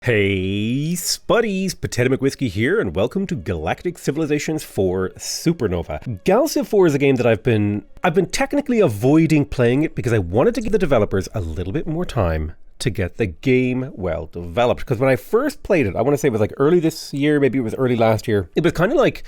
Hey Spuddies, Potato McWhiskey here, and welcome to Galactic Civilizations 4 Supernova. Gal Civ 4 is a game that I've been technically avoiding playing it because I wanted to give the developers a little bit more time to get the game well developed. Because when I first played it, I want to say it was like early this year, maybe it was early last year, it was kind of like,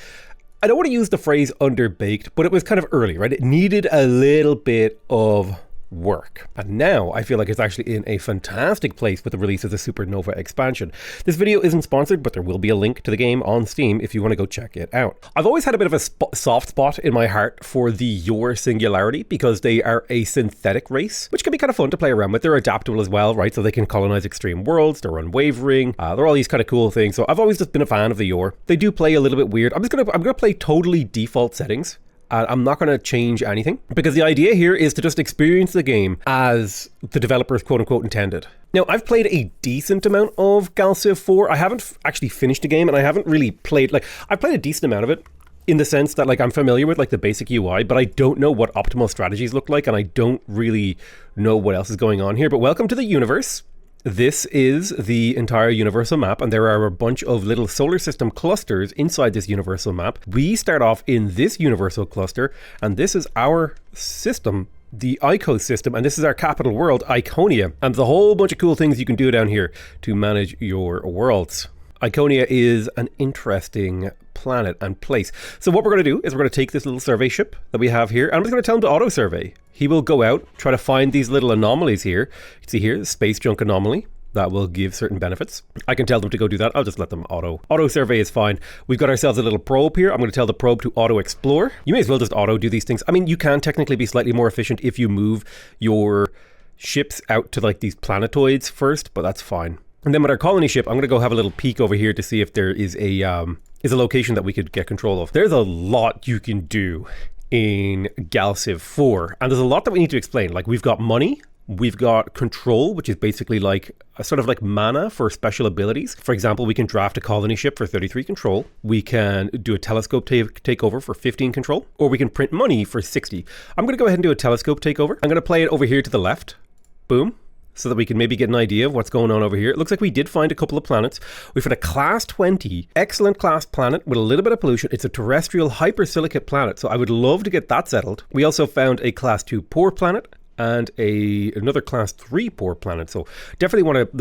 I don't want to use the phrase underbaked, but it was kind of early, right? It needed a little bit of work. And now I feel like it's actually in a fantastic place with the release of the Supernova expansion. This video isn't sponsored, but there will be a link to the game on Steam if you want to go check it out. I've always had a bit of a soft spot in my heart for the Yor Singularity because they are a synthetic race, which can be kind of fun to play around with. They're adaptable as well, right? So they can colonize extreme worlds, they're unwavering, they're all these kind of cool things. So I've always just been a fan of the Yor. They do play a little bit weird. I'm gonna play totally default settings. I'm not going to change anything because the idea here is to just experience the game as the developers quote unquote intended. Now, I've played a decent amount of Gal Civ 4. I haven't actually finished the game and I haven't really played, I've played a decent amount of it in the sense that I'm familiar with the basic UI, but I don't know what optimal strategies look like and I don't really know what else is going on here. But welcome to the universe. This is the entire universal map, and there are a bunch of little solar system clusters inside this universal map. We start off in this universal cluster, and this is our system, the Ico system, and this is our capital world, Iconia. And there's a whole bunch of cool things you can do down here to manage your worlds. Iconia is an interesting planet and place. So what we're going to do is we're going to take this little survey ship that we have here, and I'm just going to tell him to auto-survey. He will go out, try to find these little anomalies here. You can see here, the space junk anomaly. That will give certain benefits. I can tell them to go do that. I'll just let them auto-survey is fine. We've got ourselves a little probe here. I'm going to tell the probe to auto-explore. You may as well just auto-do these things. I mean, you can technically be slightly more efficient if you move your ships out to these planetoids first, but that's fine. And then with our colony ship, I'm going to go have a little peek over here to see if there is a location that we could get control of. There's a lot you can do in Gal Civ 4, and there's a lot that we need to explain. We've got money, we've got control, which is basically a sort of mana for special abilities. For example, we can draft a colony ship for 33 control. We can do a telescope takeover for 15 control, or we can print money for 60. I'm going to go ahead and do a telescope takeover. I'm going to play it over here to the left. Boom. So that we can maybe get an idea of what's going on over here. It looks like we did find a couple of planets. We've had a class 20, excellent class planet with a little bit of pollution. It's a terrestrial hypersilicate planet, so I would love to get that settled. We also found a class 2 poor planet and another class 3 poor planet. So definitely one of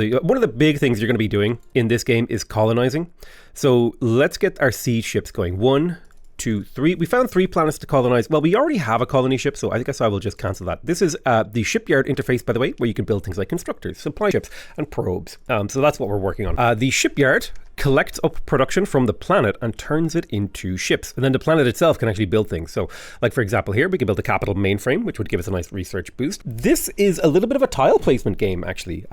the big things you're going to be doing in this game is colonizing. So let's get our siege ships going. 1, 2, 3. We found 3 planets to colonize. Well, we already have a colony ship, so I guess I will just cancel that. This is the shipyard interface, by the way, where you can build things like constructors, supply ships, and probes. So that's what we're working on. The shipyard collects up production from the planet and turns it into ships. And then the planet itself can actually build things. So, for example, here we can build a capital mainframe, which would give us a nice research boost. This is a little bit of a tile placement game, actually.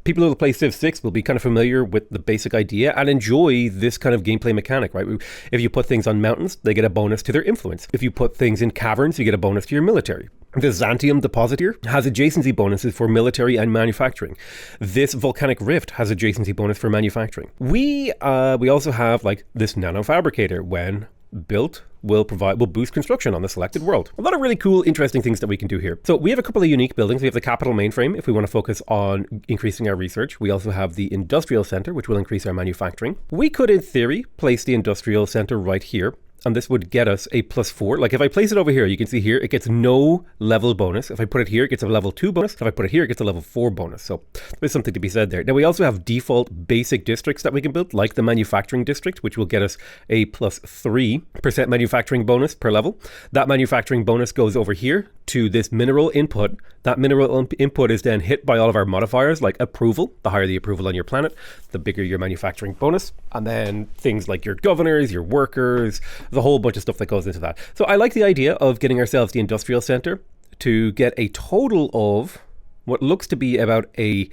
People who play Civ 6 will be kind of familiar with the basic idea and enjoy this kind of gameplay mechanic, right? If you put things on mountains, they get a bonus to their influence. If you put things in caverns, you get a bonus to your military. The Xantium deposit here has adjacency bonuses for military and manufacturing. This volcanic rift has adjacency bonus for manufacturing. We also have this nanofabricator. When built, will boost construction on the selected world. A lot of really cool, interesting things that we can do here. So we have a couple of unique buildings. We have the capital mainframe if we want to focus on increasing our research. We also have the industrial center, which will increase our manufacturing. We could, in theory, place the industrial center right here. And this would get us a +4. If I place it over here, you can see here, it gets no level bonus. If I put it here, it gets a level 2 bonus. If I put it here, it gets a level 4 bonus. So there's something to be said there. Now we also have default basic districts that we can build, like the manufacturing district, which will get us a +3% manufacturing bonus per level. That manufacturing bonus goes over here to this mineral input. That mineral input is then hit by all of our modifiers, like approval. The higher the approval on your planet, the bigger your manufacturing bonus. And then things like your governors, your workers, there's a whole bunch of stuff that goes into that. So I like the idea of getting ourselves the industrial center to get a total of what looks to be about a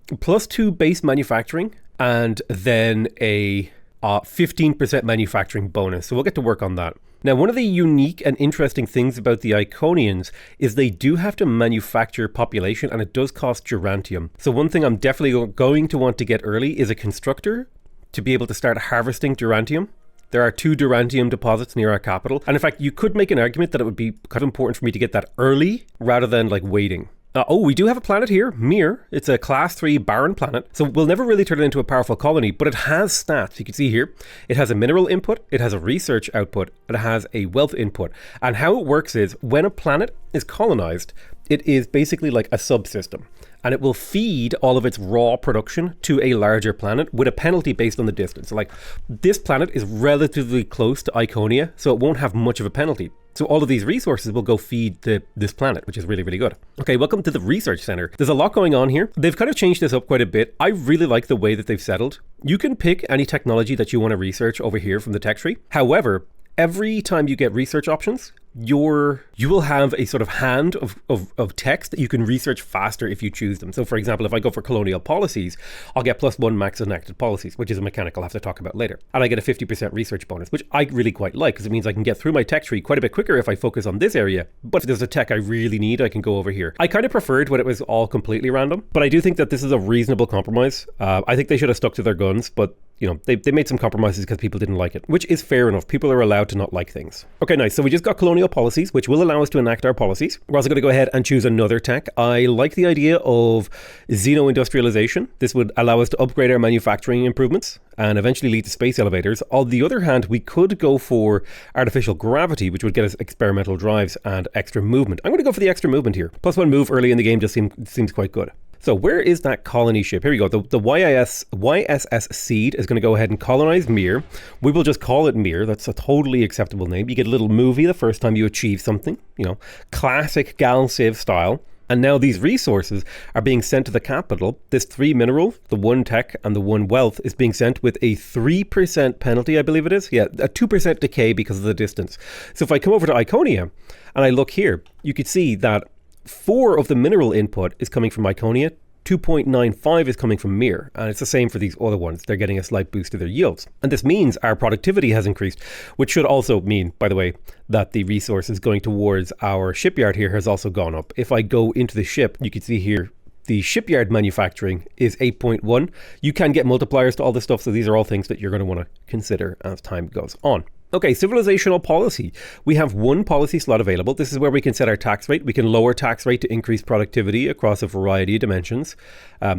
+2 base manufacturing and then a 15% manufacturing bonus. So we'll get to work on that. Now, one of the unique and interesting things about the Iconians is they do have to manufacture population, and it does cost Durantium. So one thing I'm definitely going to want to get early is a constructor to be able to start harvesting Durantium. There are 2 Durantium deposits near our capital. And in fact, you could make an argument that it would be kind of important for me to get that early rather than waiting. Oh, we do have a planet here, Mir. It's a class 3 barren planet, so we'll never really turn it into a powerful colony, but it has stats. You can see here, it has a mineral input, it has a research output, it has a wealth input. And how it works is, when a planet is colonized, it is basically like a subsystem, and it will feed all of its raw production to a larger planet with a penalty based on the distance. So like, this planet is relatively close to Iconia, so it won't have much of a penalty. So all of these resources will go feed this planet, which is really, really good. Okay, welcome to the research center. There's a lot going on here. They've kind of changed this up quite a bit. I really like the way that they've settled. You can pick any technology that you want to research over here from the tech tree. However, every time you get research options, you will have a sort of hand of text that you can research faster if you choose them. So for example, if I go for colonial policies, I'll get +1 max enacted policies, which is a mechanic I'll have to talk about later. And I get a 50% research bonus, which I really quite like, because it means I can get through my tech tree quite a bit quicker if I focus on this area. But if there's a tech I really need, I can go over here. I kind of preferred when it was all completely random, but I do think that this is a reasonable compromise. I think they should have stuck to their guns, but you know, they made some compromises because people didn't like it, which is fair enough. People are allowed to not like things. Okay, nice. So we just got colonial policies, which will allow us to enact our policies. We're also going to go ahead and choose another tech. I like the idea of xeno-industrialization. This would allow us to upgrade our manufacturing improvements and eventually lead to space elevators. On the other hand, we could go for artificial gravity, which would get us experimental drives and extra movement. I'm going to go for the extra movement here. +1 move early in the game just seems quite good. So where is that colony ship? Here we go. The YSS Seed is going to go ahead and colonize Mir. We will just call it Mir. That's a totally acceptable name. You get a little movie the first time you achieve something, you know, classic Gal Civ style. And now these resources are being sent to the capital. This 3 mineral, the 1 tech, and the 1 wealth is being sent with a 3% penalty, I believe it is. Yeah, a 2% decay because of the distance. So if I come over to Iconia and I look here, you could see that 4 of the mineral input is coming from Iconia, 2.95 is coming from Mir, and it's the same for these other ones. They're getting a slight boost to their yields. And this means our productivity has increased, which should also mean, by the way, that the resources going towards our shipyard here has also gone up. If I go into the ship, you can see here, the shipyard manufacturing is 8.1. You can get multipliers to all this stuff, so these are all things that you're going to want to consider as time goes on. Okay, civilizational policy. We have 1 policy slot available. This is where we can set our tax rate. We can lower tax rate to increase productivity across a variety of dimensions.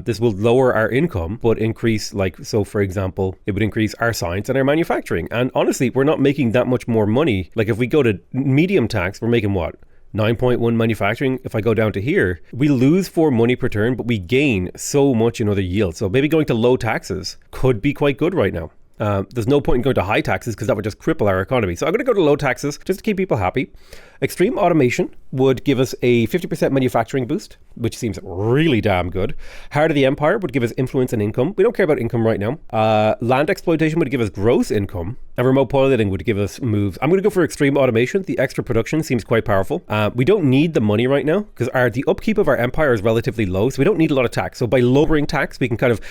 This will lower our income, but increase, like, so for example, it would increase our science and our manufacturing. And honestly, we're not making that much more money. Like if we go to medium tax, we're making what? 9.1 manufacturing. If I go down to here, we lose 4 money per turn, but we gain so much in other yields. So maybe going to low taxes could be quite good right now. There's no point in going to high taxes because that would just cripple our economy. So I'm going to go to low taxes just to keep people happy. Extreme automation would give us a 50% manufacturing boost, which seems really damn good. Heart of the Empire would give us influence and income. We don't care about income right now. Land exploitation would give us gross income, and remote piloting would give us moves. I'm going to go for extreme automation. The extra production seems quite powerful. We don't need the money right now because the upkeep of our empire is relatively low, so we don't need a lot of tax. So by lowering tax, we can kind of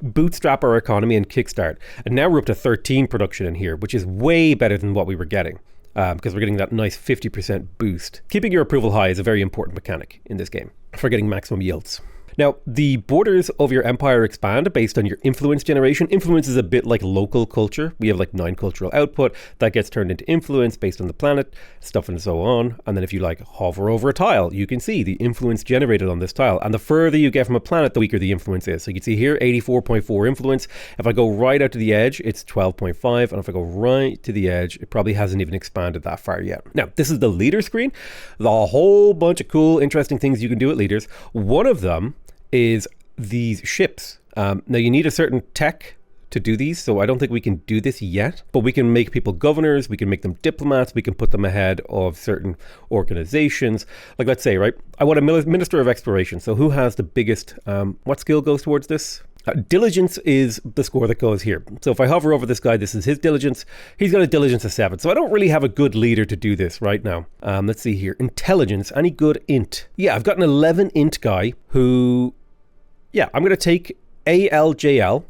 bootstrap our economy and kickstart. And now we're up to 13 production in here, which is way better than what we were getting. Because we're getting that nice 50% boost. Keeping your approval high is a very important mechanic in this game for getting maximum yields. Now, the borders of your empire expand based on your influence generation. Influence is a bit like local culture. We have like 9 cultural output that gets turned into influence based on the planet, stuff and so on. And then if you like hover over a tile, you can see the influence generated on this tile. And the further you get from a planet, the weaker the influence is. So you can see here, 84.4 influence. If I go right out to the edge, it's 12.5. And if I go right to the edge, it probably hasn't even expanded that far yet. Now, this is the leader screen. There's a whole bunch of cool, interesting things you can do at leaders. One of them is these ships. Now you need a certain tech to do these, so I don't think we can do this yet, but we can make people governors, we can make them diplomats, we can put them ahead of certain organizations. Like let's say, right, I want a minister of exploration. So who has the biggest, what skill goes towards this? Diligence is the score that goes here. So if I hover over this guy, this is his diligence. He's got a diligence of 7. So I don't really have a good leader to do this right now. Let's see here. Intelligence, any good int? Yeah, I've got an 11 int guy who, yeah, I'm going to take ALJL.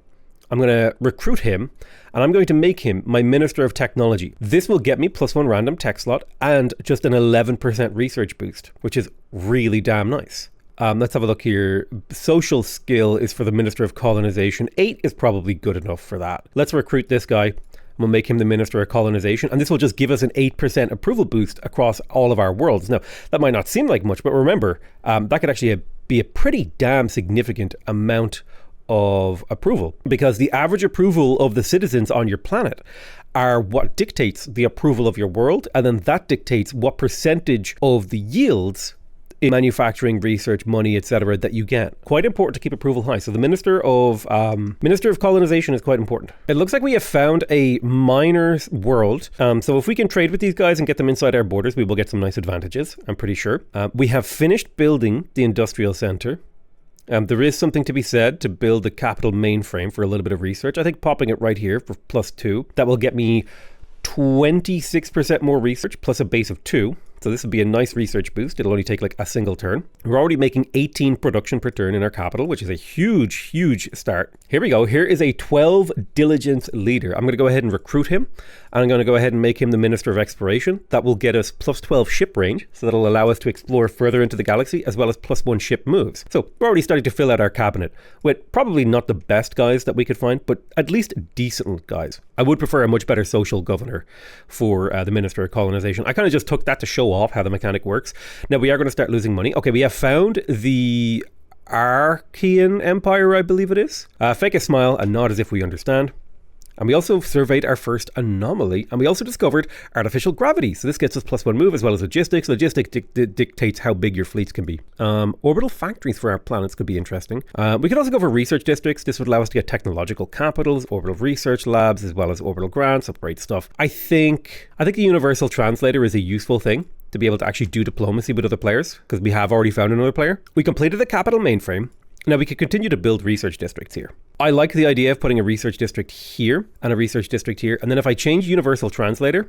I'm going to recruit him and I'm going to make him my Minister of Technology. This will get me +1 random tech slot and just an 11% research boost, which is really damn nice. Let's have a look here. Social skill is for the Minister of Colonization. 8 is probably good enough for that. Let's recruit this guy We'll make him the Minister of Colonization, and this will just give us an 8% approval boost across all of our worlds. Now, that might not seem like much, but remember, that could actually be a pretty damn significant amount of approval, because the average approval of the citizens on your planet are what dictates the approval of your world, and then that dictates what percentage of the yields in manufacturing, research, money, etc. that you get. Quite important to keep approval high. So the Minister of Colonization is quite important. It looks like we have found a miner's world. So if we can trade with these guys and get them inside our borders, we will get some nice advantages, I'm pretty sure. We have finished building the industrial center. There is something to be said to build the capital mainframe for a little bit of research. I think popping it right here for +2, that will get me 26% more research plus a base of 2. So this would be a nice research boost. It'll only take like a single turn. We're already making 18 production per turn in our capital, which is a huge, huge start. Here we go. Here is a 12 diligence leader. I'm going to go ahead and recruit him. And I'm going to go ahead and make him the Minister of Exploration. That will get us +12 ship range. So that'll allow us to explore further into the galaxy, as well as +1 ship moves. So we're already starting to fill out our cabinet with probably not the best guys that we could find, but at least decent guys. I would prefer a much better social governor for the Minister of Colonization. I kind of just took that to show off how the mechanic works. Now we are going to start losing money. Okay, we have found the Archean Empire, I believe it is. Fake a smile and nod as if we understand. And we also surveyed our first anomaly, and we also discovered artificial gravity. So this gets us +1 move, as well as logistics. Logistics dictates how big your fleets can be. Orbital factories for our planets could be interesting. We could also go for research districts. This would allow us to get technological capitals, orbital research labs, as well as orbital grants, upgrade stuff. I think the universal translator is a useful thing to be able to actually do diplomacy with other players, because we have already found another player. We completed the capital mainframe. Now we could continue to build research districts here. I like the idea of putting a research district here and a research district here. And then if I change Universal Translator,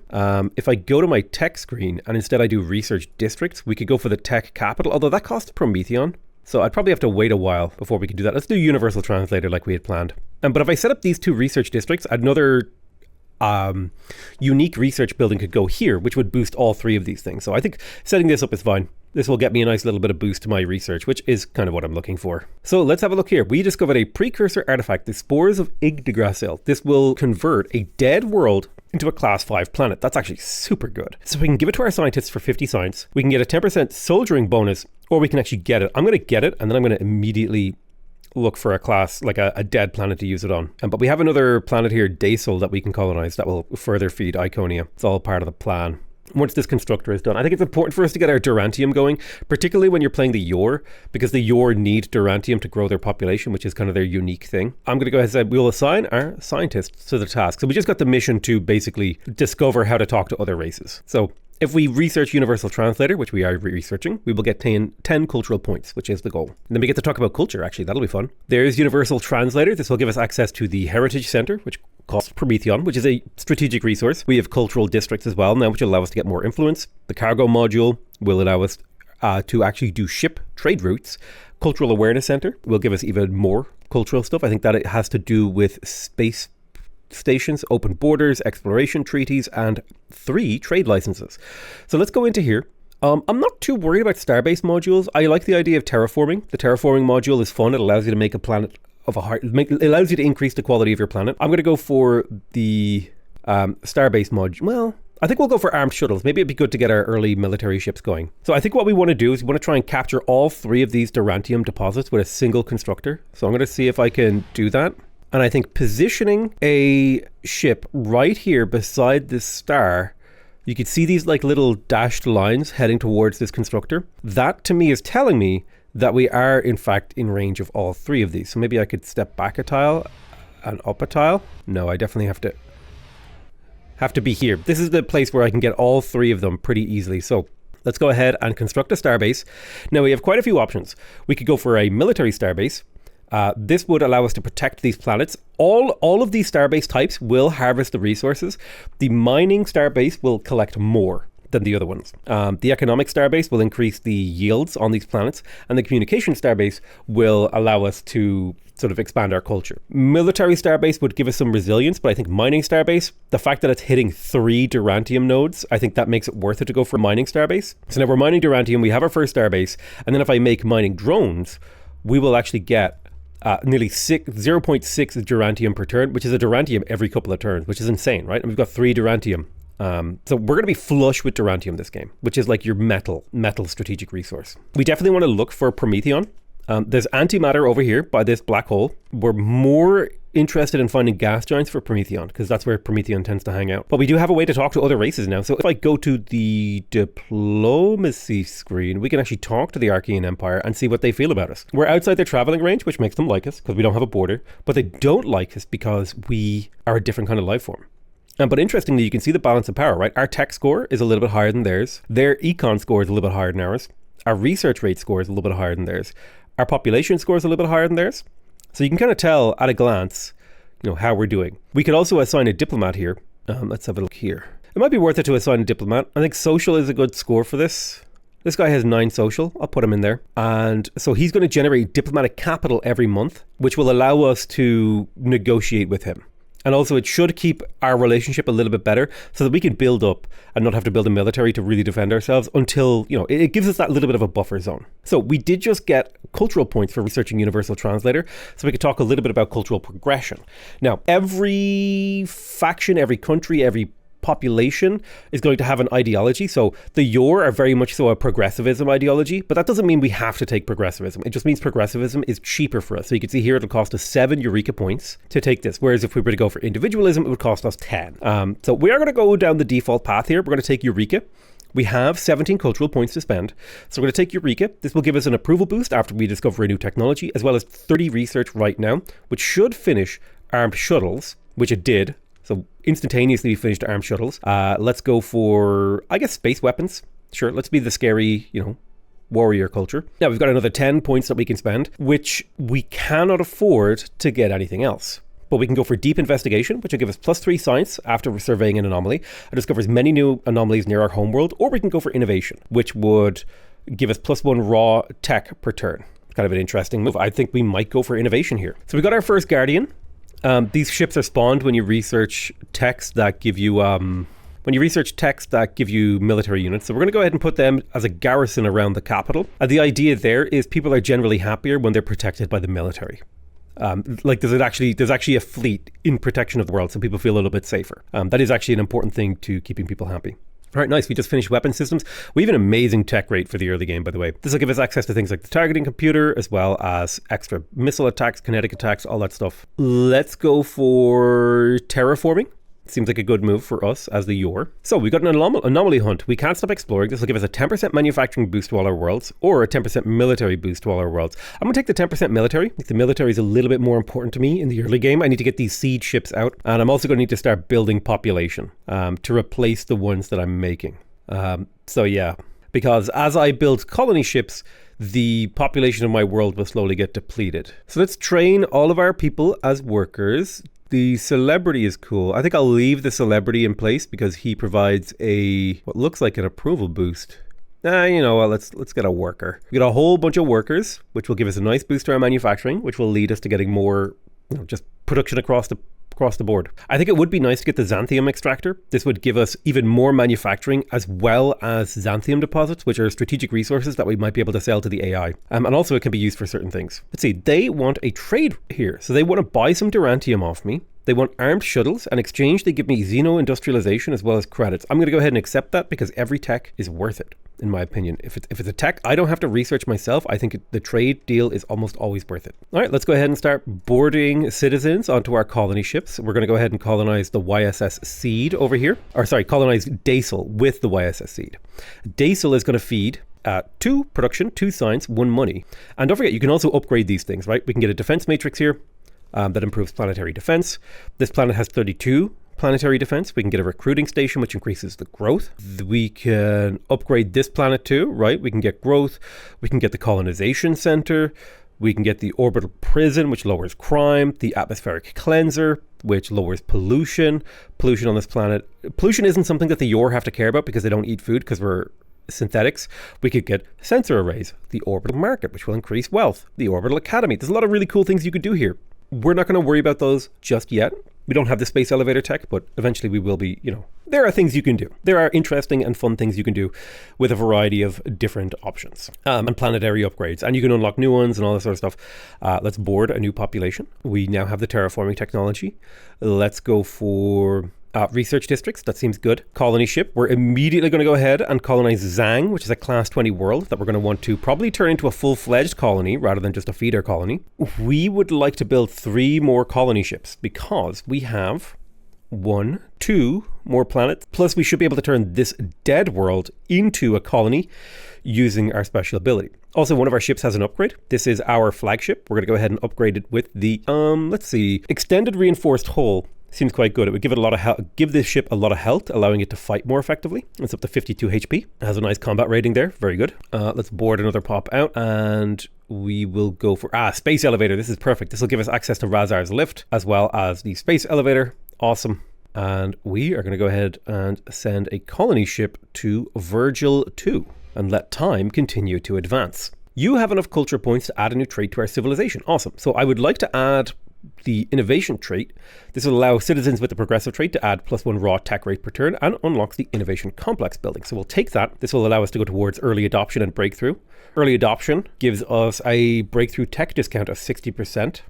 if I go to my tech screen and instead I do research districts, we could go for the tech capital, although that costs Prometheon. So I'd probably have to wait a while before we could do that. Let's do Universal Translator like we had planned. But if I set up these 2 research districts, another unique research building could go here, which would boost all 3 of these things. So I think setting this up is fine. This will get me a nice little bit of boost to my research, which is kind of what I'm looking for. So let's have a look here. We discovered a precursor artifact, the Spores of Yggdrasil. This will convert a dead world into a class 5 planet. That's actually super good. So we can give it to our scientists for 50 science. We can get a 10% soldiering bonus, or we can actually get it. I'm going to get it, and then I'm going to immediately look for a class, like a dead planet to use it on. But we have another planet here, Daysol, that we can colonize that will further feed Iconia. It's all part of the plan. Once this constructor is done, I think it's important for us to get our Durantium going, particularly when you're playing the Yor, because the Yor need Durantium to grow their population, which is kind of their unique thing. I'm going to go ahead and say we'll assign our scientists to the task. So we just got the mission to basically discover how to talk to other races. So if we research Universal Translator, which we are researching, we will get 10 cultural points, which is the goal. And then we get to talk about culture, actually. That'll be fun. There's Universal Translator. This will give us access to the Heritage Center, which costs Prometheon, which is a strategic resource. We have cultural districts as well now, which will allow us to get more influence. The cargo module will allow us to actually do ship trade routes. Cultural Awareness Center will give us even more cultural stuff. I think that it has to do with space stations, open borders, exploration treaties, and 3 trade licenses. So let's go into here. I'm not too worried about starbase modules. I like the idea of terraforming. The terraforming module is fun. It allows you to make a planet of a heart. It allows you to increase the quality of your planet. I'm going to go for the starbase module. Well, I think we'll go for armed shuttles. Maybe it'd be good to get our early military ships going. So I think what we want to do is we want to try and capture all 3 of these Durantium deposits with a single constructor. So I'm going to see if I can do that. And I think positioning a ship right here beside this star, you could see these like little dashed lines heading towards this constructor. That to me is telling me that we are in fact in range of all 3 of these. So maybe I could step back a tile and up a tile. No, I definitely have to be here. This is the place where I can get all 3 of them pretty easily. So let's go ahead and construct a starbase. Now we have quite a few options. We could go for a military starbase. This would allow us to protect these planets. All of these starbase types will harvest the resources. The mining starbase will collect more than the other ones. The economic starbase will increase the yields on these planets, and the communication starbase will allow us to sort of expand our culture. Military starbase would give us some resilience, but I think mining starbase, the fact that it's hitting 3 Durantium nodes, I think that makes it worth it to go for mining starbase. So now we're mining Durantium, we have our first starbase, and then if I make mining drones, we will actually get Nearly 0.6 durantium per turn, which is a durantium every couple of turns, which is insane, right? And we've got 3 durantium. So we're going to be flush with durantium this game, which is like your metal strategic resource. We definitely want to look for Prometheon. There's antimatter over here by this black hole. We're more interested in finding gas giants for Prometheon, because that's where Prometheon tends to hang out. But we do have a way to talk to other races now. So if I go to the diplomacy screen, we can actually talk to the Archean Empire and see what they feel about us. We're outside their traveling range, which makes them like us because we don't have a border, but they don't like us because we are a different kind of life form. But interestingly, you can see the balance of power, right? Our tech score is a little bit higher than theirs. Their econ score is a little bit higher than ours. Our research rate score is a little bit higher than theirs. Our population score is a little bit higher than theirs. So you can kind of tell at a glance, how we're doing. We could also assign a diplomat here. Let's have a look here. It might be worth it to assign a diplomat. I think social is a good score for this. This guy has 9 social. I'll put him in there. And so he's going to generate diplomatic capital every month, which will allow us to negotiate with him. And also it should keep our relationship a little bit better so that we can build up and not have to build a military to really defend ourselves until, it gives us that little bit of a buffer zone. So we did just get cultural points for researching Universal Translator. So we could talk a little bit about cultural progression. Now, every faction, every country, every population is going to have an ideology. So the Yor are very much so a progressivism ideology, but that doesn't mean we have to take progressivism. It just means progressivism is cheaper for us. So you can see here it'll cost us 7 Eureka points to take this, whereas if we were to go for individualism, it would cost us 10. So we are going to go down the default path here. We're going to take Eureka. We have 17 cultural points to spend. So we're going to take Eureka. This will give us an approval boost after we discover a new technology, as well as 30 research right now, which should finish armed shuttles, which it did. So instantaneously we finished armed shuttles. Let's go for, I guess, space weapons. Sure, let's be the scary, warrior culture. Now we've got another 10 points that we can spend, which we cannot afford to get anything else. But we can go for deep investigation, which will give us +3 science after surveying an anomaly. It discovers many new anomalies near our homeworld. Or we can go for innovation, which would give us +1 raw tech per turn. Kind of an interesting move. I think we might go for innovation here. So we got our first Guardian. These ships are spawned when you research texts that give you military units. So we're going to go ahead and put them as a garrison around the capital. And the idea there is people are generally happier when they're protected by the military. There's actually a fleet in protection of the world, so people feel a little bit safer. That is actually an important thing to keeping people happy. All right, nice. We just finished weapon systems. We have an amazing tech rate for the early game, by the way. This will give us access to things like the targeting computer, as well as extra missile attacks, kinetic attacks, all that stuff. Let's go for terraforming. Seems like a good move for us as the Yor. So we got an anomaly hunt. We can't stop exploring. This will give us a 10% manufacturing boost to all our worlds, or a 10% military boost to all our worlds. I'm going to take the 10% military. The military is a little bit more important to me in the early game. I need to get these siege ships out, and I'm also going to need to start building population to replace the ones that I'm making. So yeah, because as I build colony ships, the population of my world will slowly get depleted. So let's train all of our people as workers. The celebrity is cool. I think I'll leave the celebrity in place because he provides what looks like an approval boost. Let's get a worker. We got a whole bunch of workers, which will give us a nice boost to our manufacturing, which will lead us to getting more, just production across the board. I think it would be nice to get the xanthium extractor. This would give us even more manufacturing as well as xanthium deposits, which are strategic resources that we might be able to sell to the AI. And also it can be used for certain things. Let's see, they want a trade here. So they want to buy some durantium off me. They want armed shuttles. In exchange, they give me xeno-industrialization as well as credits. I'm going to go ahead and accept that because every tech is worth it, in my opinion. If it's a tech I don't have to research myself, I think the trade deal is almost always worth it. All right, let's go ahead and start boarding citizens onto our colony ships. We're going to go ahead and colonize the YSS Seed over here. Colonize Daisel with the YSS Seed. Daisel is going to feed 2 production, 2 science, 1 money. And don't forget, you can also upgrade these things, right? We can get a defense matrix here. That improves planetary defense. This planet has 32 planetary defense. We can get a recruiting station, which increases the growth. We can upgrade this planet too, right? We can get growth. We can get the colonization center. We can get the orbital prison, which lowers crime. The atmospheric cleanser, which lowers pollution. Pollution on this planet. Pollution isn't something that the Yor have to care about because they don't eat food because we're synthetics. We could get sensor arrays. The orbital market, which will increase wealth. The orbital academy. There's a lot of really cool things you could do here. We're not going to worry about those just yet. We don't have the space elevator tech, but eventually we will be, there are things you can do. There are interesting and fun things you can do with a variety of different options and planetary upgrades. And you can unlock new ones and all that sort of stuff. Let's board a new population. We now have the terraforming technology. Let's go for research districts. That seems good. Colony ship. We're immediately going to go ahead and colonize Zhang, which is a class 20 world that we're going to want to probably turn into a full-fledged colony rather than just a feeder colony. We would like to build 3 more colony ships because we have 1, 2 more planets. Plus we should be able to turn this dead world into a colony using our special ability. Also, one of our ships has an upgrade. This is our flagship. We're going to go ahead and upgrade it with the, extended reinforced hull. Seems quite good. It would give it a lot of health, give this ship a lot of health, allowing it to fight more effectively. It's up to 52 HP. It has a nice combat rating there. Very good. Let's board another pop out and we will go for space elevator. This is perfect. This will give us access to Razar's lift as well as the space elevator. Awesome. And we are going to go ahead and send a colony ship to Virgil 2 and let time continue to advance. You have enough culture points to add a new trait to our civilization. Awesome. So I would like to add the innovation trait. This will allow citizens with the progressive trait to add +1 raw tech rate per turn and unlocks the innovation complex building. So we'll take that. This will allow us to go towards early adoption and breakthrough. Early adoption gives us a breakthrough tech discount of 60%.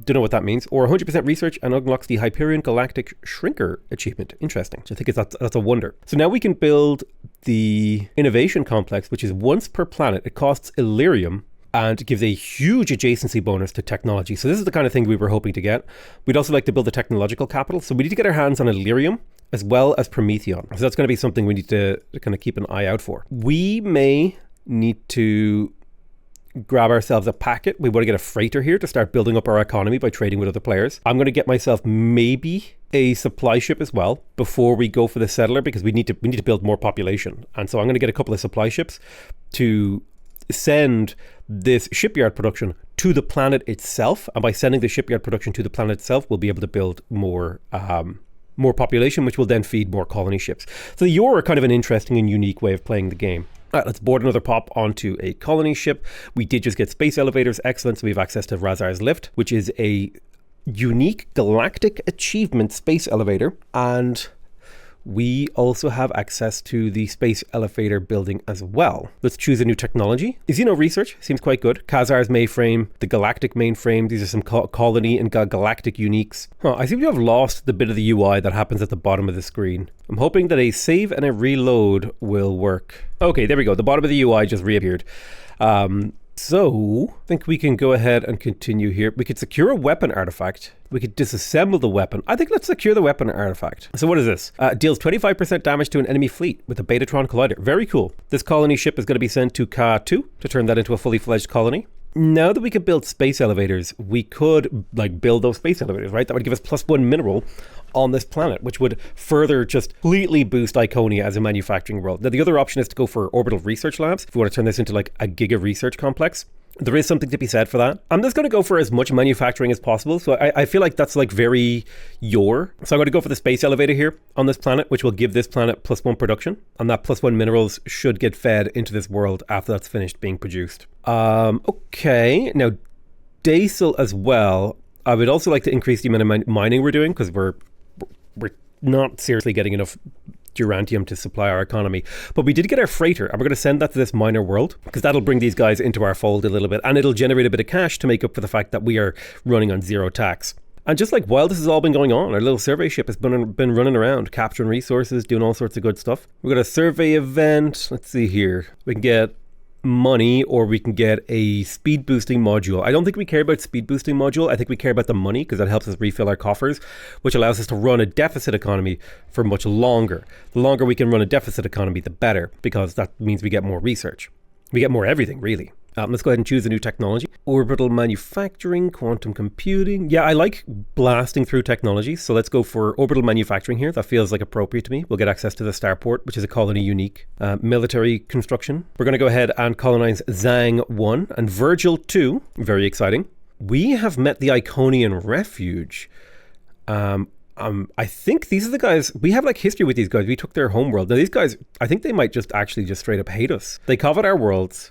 Don't know what that means. Or 100% research and unlocks the Hyperion Galactic Shrinker achievement. Interesting. So I think that's a wonder. So now we can build the innovation complex, which is once per planet. It costs Illyrium and gives a huge adjacency bonus to technology. So this is the kind of thing we were hoping to get. We'd also like to build a technological capital. So we need to get our hands on Illyrium as well as Prometheon. So that's going to be something we need to kind of keep an eye out for. We may need to grab ourselves a packet. We want to get a freighter here to start building up our economy by trading with other players. I'm going to get myself maybe a supply ship as well before we go for the settler because we need to build more population. And so I'm going to get a couple of supply ships to send this shipyard production to the planet itself, and by sending the shipyard production to the planet itself we'll be able to build more population, which will then feed more colony ships. So you're kind of an interesting and unique way of playing the game. All right, let's board another pop onto a colony ship. We did just get space elevators. Excellent. So we have access to Razar's lift, which is a unique galactic achievement space elevator, and we also have access to the space elevator building as well. Let's choose a new technology. Xeno research seems quite good. Khazar's mainframe, the Galactic mainframe. These are some colony and galactic uniques. I seem to have lost the bit of the UI that happens at the bottom of the screen. I'm hoping that a save and a reload will work. Okay, there we go. The bottom of the UI just reappeared. So I think we can go ahead and continue here. We could secure a weapon artifact. We could disassemble the weapon. I think let's secure the weapon artifact. So what is this? Deals 25% damage to an enemy fleet with a Betatron collider. Very cool. This colony ship is going to be sent to Ka-2 to turn that into a fully fledged colony. Now that we could build space elevators, we could build those space elevators, right? That would give us +1 mineral on this planet, which would further just completely boost Iconia as a manufacturing world. Now, the other option is to go for orbital research labs. If we want to turn this into a giga research complex, there is something to be said for that. I'm just going to go for as much manufacturing as possible. So I feel like that's very your. So I'm going to go for the space elevator here on this planet, which will give this planet +1 production. And that +1 minerals should get fed into this world after that's finished being produced. Okay, now Daisel as well. I would also like to increase the amount of mining we're doing because we're not seriously getting enough Durantium to supply our economy. But we did get our freighter, and we're going to send that to this minor world because that'll bring these guys into our fold a little bit, and it'll generate a bit of cash to make up for the fact that we are running on 0 tax. And just while this has all been going on, our little survey ship has been running around, capturing resources, doing all sorts of good stuff. We've got a survey event. Let's see here. We can get money, or we can get a speed boosting module. I don't think we care about speed boosting module. I think we care about the money because that helps us refill our coffers, which allows us to run a deficit economy for much longer. The longer we can run a deficit economy, the better, because that means we get more research. We get more everything, really. Let's go ahead and choose a new technology. Orbital manufacturing, quantum computing. Yeah, I like blasting through technology. So let's go for orbital manufacturing here. That feels appropriate to me. We'll get access to the starport, which is a colony unique. Military construction. We're going to go ahead and colonize Zhang 1 and Virgil 2. Very exciting. We have met the Iconian refuge. I think these are the guys, we have history with these guys. We took their homeworld. Now these guys, I think they might just straight up hate us. They covet our worlds.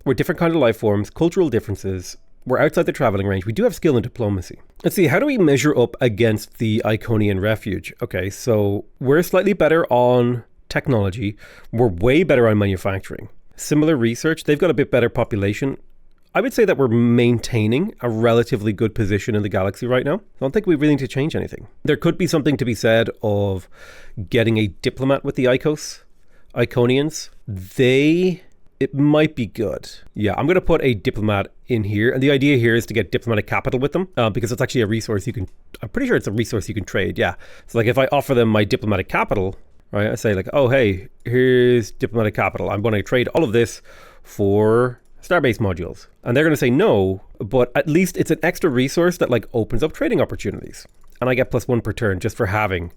We're different kind of life forms, cultural differences. We're outside the traveling range. We do have skill in diplomacy. Let's see, how do we measure up against the Iconian refuge? Okay, so we're slightly better on technology. We're way better on manufacturing. Similar research. They've got a bit better population. I would say that we're maintaining a relatively good position in the galaxy right now. I don't think we really need to change anything. There could be something to be said of getting a diplomat with the Iconians. It might be good. Yeah, I'm going to put a diplomat in here. And the idea here is to get diplomatic capital with them because it's actually a resource I'm pretty sure it's a resource you can trade. Yeah. So like if I offer them my diplomatic capital, right, I say like, oh, hey, here's diplomatic capital. I'm going to trade all of this for starbase modules. And they're going to say no, but at least it's an extra resource that like opens up trading opportunities. And I get +1 per turn just for having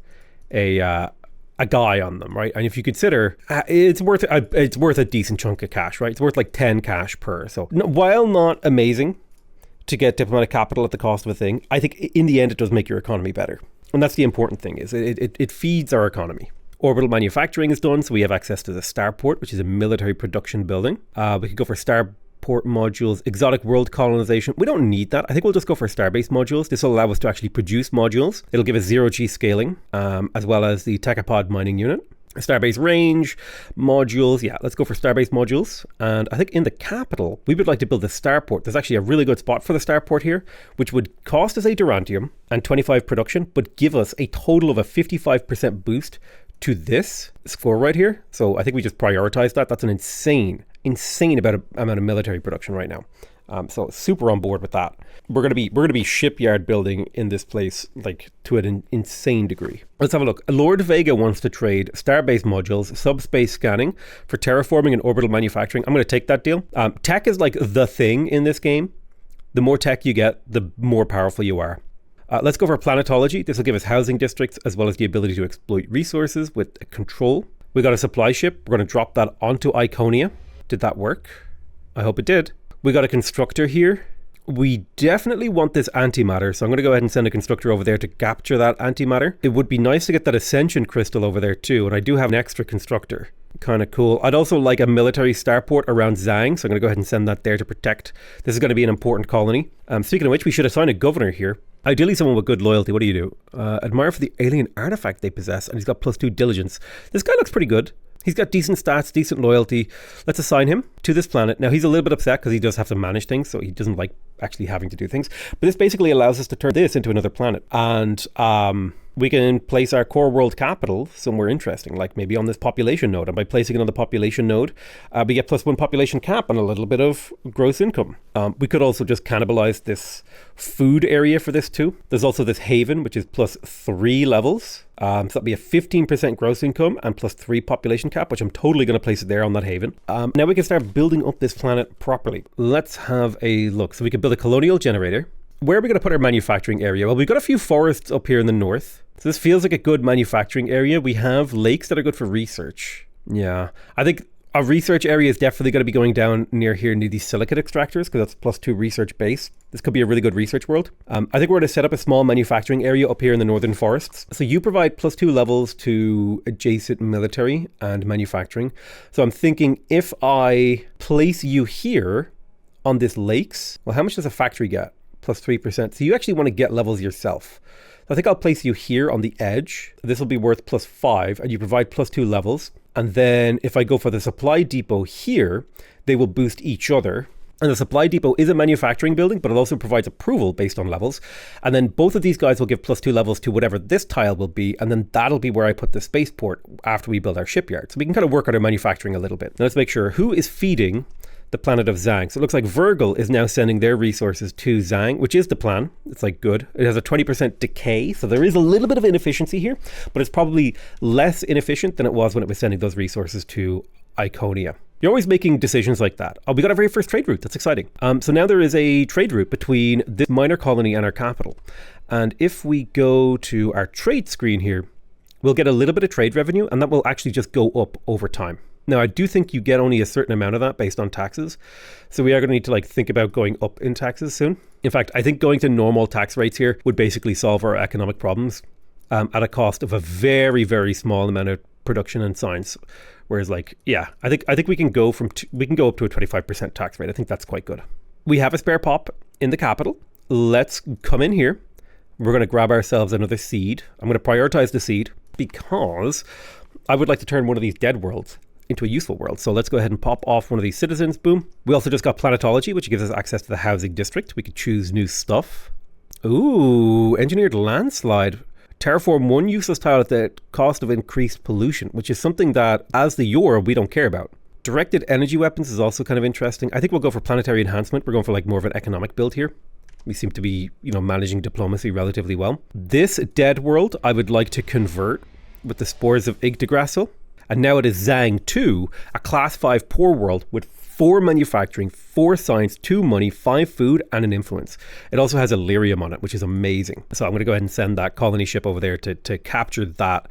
a guy on them, right? And if you consider, it's worth a decent chunk of cash, right? It's worth like 10 cash per. So while not amazing to get diplomatic capital at the cost of a thing, I think in the end it does make your economy better. And that's the important thing, is it feeds our economy. Orbital manufacturing is done, so we have access to the starport, which is a military production building. We could go for starport modules, exotic world colonization. We don't need that. I think we'll just go for starbase modules. This will allow us to actually produce modules. It'll give us 0G scaling, as well as the Techapod mining unit. Starbase range, modules. Yeah, let's go for starbase modules. And I think in the capital, we would like to build a starport. There's actually a really good spot for the starport here, which would cost us a Durantium and 25 production, but give us a total of a 55% boost to this score right here. So I think we just prioritize that. That's an insane amount of military production right now. So super on board with that. We're gonna be shipyard building in this place like to an insane degree. Let's have a look. Lord Vega wants to trade starbase modules, subspace scanning for terraforming and orbital manufacturing. I'm gonna take that deal. Tech is like the thing in this game. The more tech you get, the more powerful you are. Let's go for planetology. This will give us housing districts as well as the ability to exploit resources with control. We got a supply ship. We're going to drop that onto Iconia. Did that work? I hope it did. We got a constructor here. We definitely want this antimatter, so I'm going to go ahead and send a constructor over there to capture that antimatter. It would be nice to get that ascension crystal over there too, and I do have an extra constructor. Kind of cool. I'd also like a military starport around Zhang, so I'm going to go ahead and send that there to protect. This is going to be an important colony. Speaking of which, we should assign a governor here. Ideally someone with good loyalty. What do you do? Admire for the alien artifact they possess, and he's got +2 diligence. This guy looks pretty good. He's got decent stats, decent loyalty. Let's assign him to this planet. Now, he's a little bit upset because he does have to manage things, so he doesn't like actually having to do things. But this basically allows us to turn this into another planet. And we can place our core world capital somewhere interesting, like maybe on this population node. And by placing it on the population node, we get +1 population cap and a little bit of gross income. We could also just cannibalize this food area for this too. There's also this haven, which is +3 levels. So that'll be a 15% gross income and +3 population cap, which I'm totally going to place it there on that haven. Now we can start building up this planet properly. Let's have a look. So we can build a colonial generator. Where are we going to put our manufacturing area? Well, we've got a few forests up here in the north. So this feels like a good manufacturing area. We have lakes that are good for research. Yeah, I think a research area is definitely going to be going down near here near these silicate extractors because that's +2 research base. This could be a really good research world. I think we're going to set up a small manufacturing area up here in the northern forests. So you provide +2 levels to adjacent military and manufacturing. So I'm thinking if I place you here on this lakes, well, how much does a factory get? +3%. So you actually want to get levels yourself. I think I'll place you here on the edge. This will be worth +5 and you provide +2 levels. And then if I go for the supply depot here, they will boost each other. And the supply depot is a manufacturing building, but it also provides approval based on levels. And then both of these guys will give +2 levels to whatever this tile will be. And then that'll be where I put the spaceport after we build our shipyard. So we can kind of work on our manufacturing a little bit. Now let's make sure who is feeding the planet of Zhang. So it looks like Virgil is now sending their resources to Zhang, which is the plan. It's like good. It has a 20% decay. So there is a little bit of inefficiency here, but it's probably less inefficient than it was when it was sending those resources to Iconia. You're always making decisions like that. Oh, we got our very first trade route. That's exciting. So now there is a trade route between this minor colony and our capital. And if we go to our trade screen here, we'll get a little bit of trade revenue, and that will actually just go up over time. Now, I do think you get only a certain amount of that based on taxes. So we are going to need to think about going up in taxes soon. In fact, I think going to normal tax rates here would basically solve our economic problems at a cost of a very, very small amount of production and science. Whereas I think we can go up to a 25% tax rate. I think that's quite good. We have a spare pop in the capital. Let's come in here. We're going to grab ourselves another seed. I'm going to prioritize the seed because I would like to turn one of these dead worlds into a useful world. So let's go ahead and pop off one of these citizens. Boom. We also just got planetology, which gives us access to the housing district. We could choose new stuff. Ooh, engineered landslide. Terraform one useless tile at the cost of increased pollution, which is something that, as the Yor, we don't care about. Directed energy weapons is also kind of interesting. I think we'll go for planetary enhancement. We're going for like more of an economic build here. We seem to be, managing diplomacy relatively well. This dead world, I would like to convert with the spores of Yggdrasil. And now it is Zhang 2, a class 5 poor world with 4 manufacturing, 4 science, 2 money, 5 food, and an influence. It also has Illyrium on it, which is amazing. So I'm going to go ahead and send that colony ship over there to capture that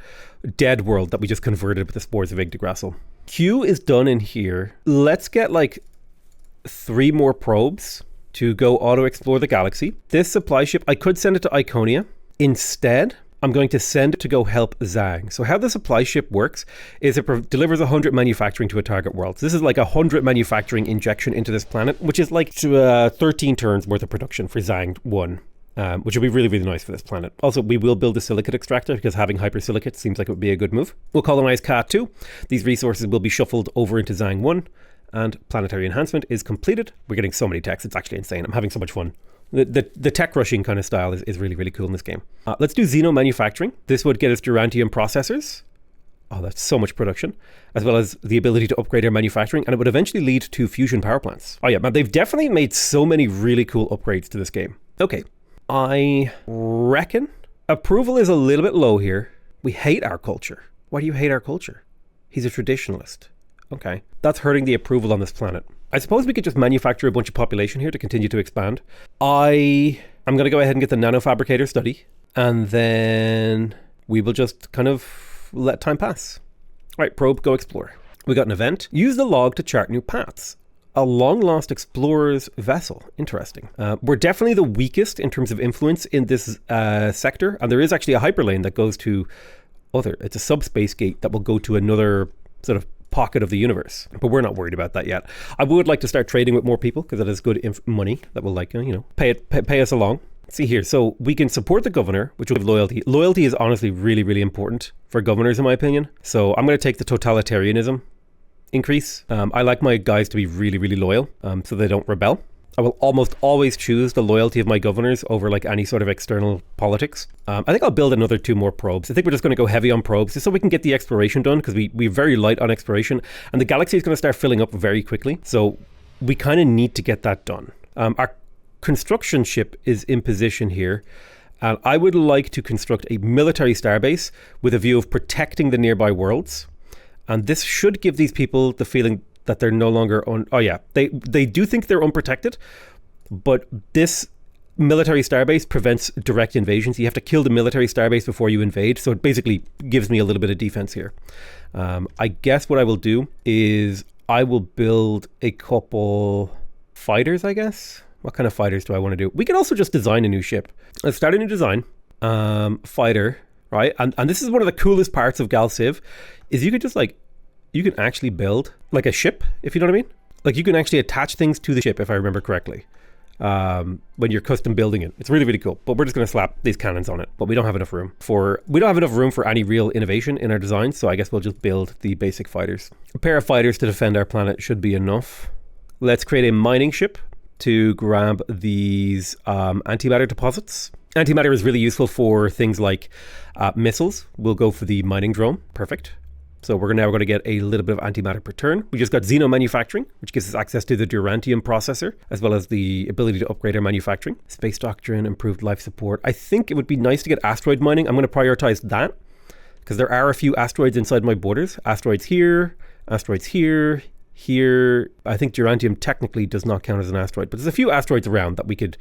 dead world that we just converted with the spores of Yggdrasil. Q is done in here. Let's get like 3 more probes to go auto-explore the galaxy. This supply ship, I could send it to Iconia. Instead, I'm going to send it to go help Zhang. So how the supply ship works is it delivers 100 manufacturing to a target world. So this is like 100 manufacturing injection into this planet, which is like 13 turns worth of production for Zhang 1, which will be really, really nice for this planet. Also, we will build a silicate extractor because having hypersilicates seems like it would be a good move. We'll colonize Cat 2. These resources will be shuffled over into Zhang 1, and planetary enhancement is completed. We're getting so many techs. It's actually insane. I'm having so much fun. The tech rushing kind of style is really, really cool in this game. Let's do Xeno manufacturing. This would get us Durantium processors. Oh, that's so much production. As well as the ability to upgrade our manufacturing. And it would eventually lead to fusion power plants. Oh yeah, man, they've definitely made so many really cool upgrades to this game. Okay, I reckon approval is a little bit low here. We hate our culture. Why do you hate our culture? He's a traditionalist. Okay, that's hurting the approval on this planet. I suppose we could just manufacture a bunch of population here to continue to expand. I'm going to go ahead and get the nanofabricator study, and then we will just kind of let time pass. All right, probe, go explore. We got an event. Use the log to chart new paths. A long-lost explorer's vessel. Interesting. We're definitely the weakest in terms of influence in this sector, and there is actually a hyperlane that goes to it's a subspace gate that will go to another sort of pocket of the universe, but we're not worried about that yet. I would like to start trading with more people because that is good money that will pay us along. Let's see here, so we can support the governor, which will give loyalty. Loyalty is honestly really, really important for governors in my opinion. So I'm going to take the totalitarianism increase. I like my guys to be really, really loyal so they don't rebel. I will almost always choose the loyalty of my governors over like any sort of external politics. I think I'll build another 2 more probes. I think we're just going to go heavy on probes just so we can get the exploration done because we're very light on exploration and the galaxy is going to start filling up very quickly. So we kind of need to get that done. Our construction ship is in position here and I would like to construct a military starbase with a view of protecting the nearby worlds. And this should give these people the feeling that they're no longer they do think they're unprotected, but this military starbase prevents direct invasions. You have to kill the military starbase before you invade, so it basically gives me a little bit of defense here. I guess what I will do is I will build a couple fighters, I guess. What kind of fighters do I want to do? We can also just design a new ship. Let's start a new design. Fighter, right? And this is one of the coolest parts of Gal Civ, is you could just you can actually build like a ship, if you know what I mean. Like you can actually attach things to the ship, if I remember correctly, when you're custom building it. It's really, really cool. But we're just going to slap these cannons on it. But we don't have enough room for any real innovation in our design. So I guess we'll just build the basic fighters. A pair of fighters to defend our planet should be enough. Let's create a mining ship to grab these antimatter deposits. Antimatter is really useful for things like missiles. We'll go for the mining drone. Perfect. So we're now going to get a little bit of antimatter per turn. We just got Xeno manufacturing, which gives us access to the Durantium processor, as well as the ability to upgrade our manufacturing. Space doctrine, improved life support. I think it would be nice to get asteroid mining. I'm going to prioritize that because there are a few asteroids inside my borders. Asteroids here, here. I think Durantium technically does not count as an asteroid, but there's a few asteroids around that we could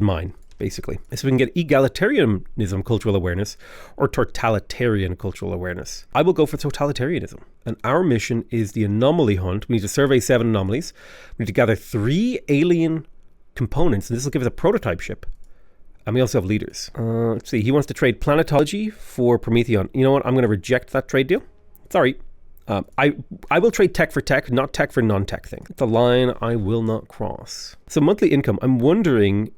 mine, basically. So we can get egalitarianism cultural awareness or totalitarian cultural awareness. I will go for totalitarianism. And our mission is the anomaly hunt. We need to survey 7 anomalies. We need to gather 3 alien components, and this will give us a prototype ship. And we also have leaders. Let's see, he wants to trade planetology for Prometheon. You know what? I'm going to reject that trade deal. Sorry. I will trade tech for tech, not tech for non-tech things. It's a line I will not cross. So monthly income, I'm wondering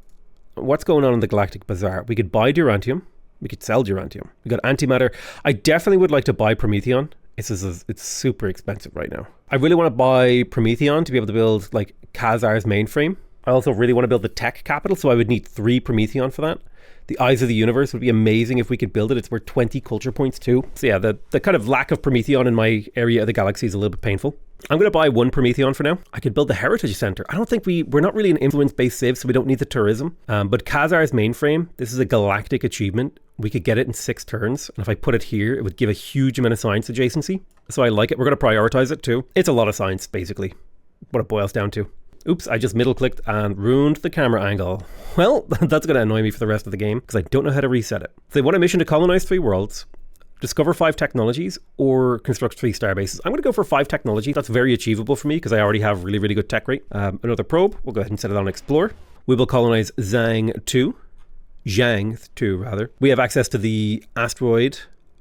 what's going on in the Galactic Bazaar. We could buy Durantium. We could sell Durantium. We got antimatter. I definitely would like to buy Prometheon. It's super expensive right now. I really want to buy Prometheon to be able to build like Khazar's mainframe. I also really want to build the tech capital, so I would need 3 Prometheon for that. The Eyes of the Universe would be amazing if we could build it. It's worth 20 culture points too. So yeah, the kind of lack of Prometheon in my area of the galaxy is a little bit painful. I'm going to buy 1 Prometheon for now. I could build the Heritage Center. I don't think we're not really an influence-based civ, so we don't need the tourism. But Khazar's mainframe, this is a galactic achievement. We could get it in 6 turns. And if I put it here, it would give a huge amount of science adjacency. So I like it. We're going to prioritize it too. It's a lot of science, basically, what it boils down to. Oops, I just middle clicked and ruined the camera angle. Well, that's going to annoy me for the rest of the game because I don't know how to reset it. So they want a mission to colonize 3 worlds, discover 5 technologies, or construct 3 starbases. I'm going to go for 5 technology. That's very achievable for me because I already have really, really good tech rate. Another probe. We'll go ahead and set it on Explore. We will colonize Zhang 2. We have access to the asteroid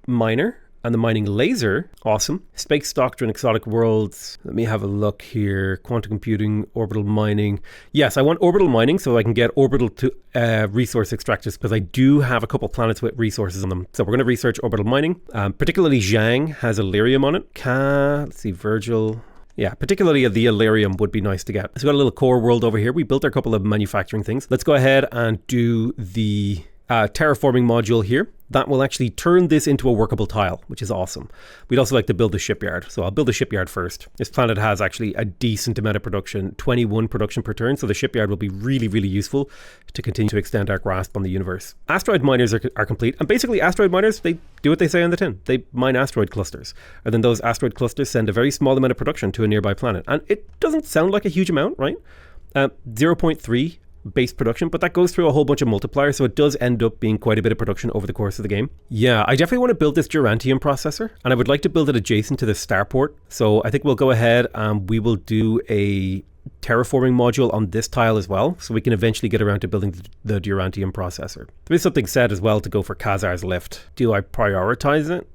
miner and the mining laser. Awesome. Space Doctrine, exotic worlds. Let me have a look here. Quantum computing, orbital mining. Yes, I want orbital mining so I can get orbital to resource extractors because I do have a couple planets with resources on them. So we're going to research orbital mining. Particularly Zhang has Illyrium on it. Let's see, Virgil. Yeah, particularly the Illyrium would be nice to get. So we've got a little core world over here. We built our couple of manufacturing things. Let's go ahead and do the terraforming module here. That will actually turn this into a workable tile, which is awesome. We'd also like to build a shipyard. So I'll build a shipyard first. This planet has actually a decent amount of production, 21 production per turn. So the shipyard will be really, really useful to continue to extend our grasp on the universe. Asteroid miners are complete. And basically asteroid miners, they do what they say on the tin. They mine asteroid clusters. And then those asteroid clusters send a very small amount of production to a nearby planet. And it doesn't sound like a huge amount, right? 0.3 base production, but that goes through a whole bunch of multipliers, so it does end up being quite a bit of production over the course of the game. Yeah, I definitely want to build this Durantium processor, and I would like to build it adjacent to the starport. So I think we'll go ahead and we will do a terraforming module on this tile as well, so we can eventually get around to building the Durantium processor. There is something said as well to go for Khazar's lift. Do I prioritize it?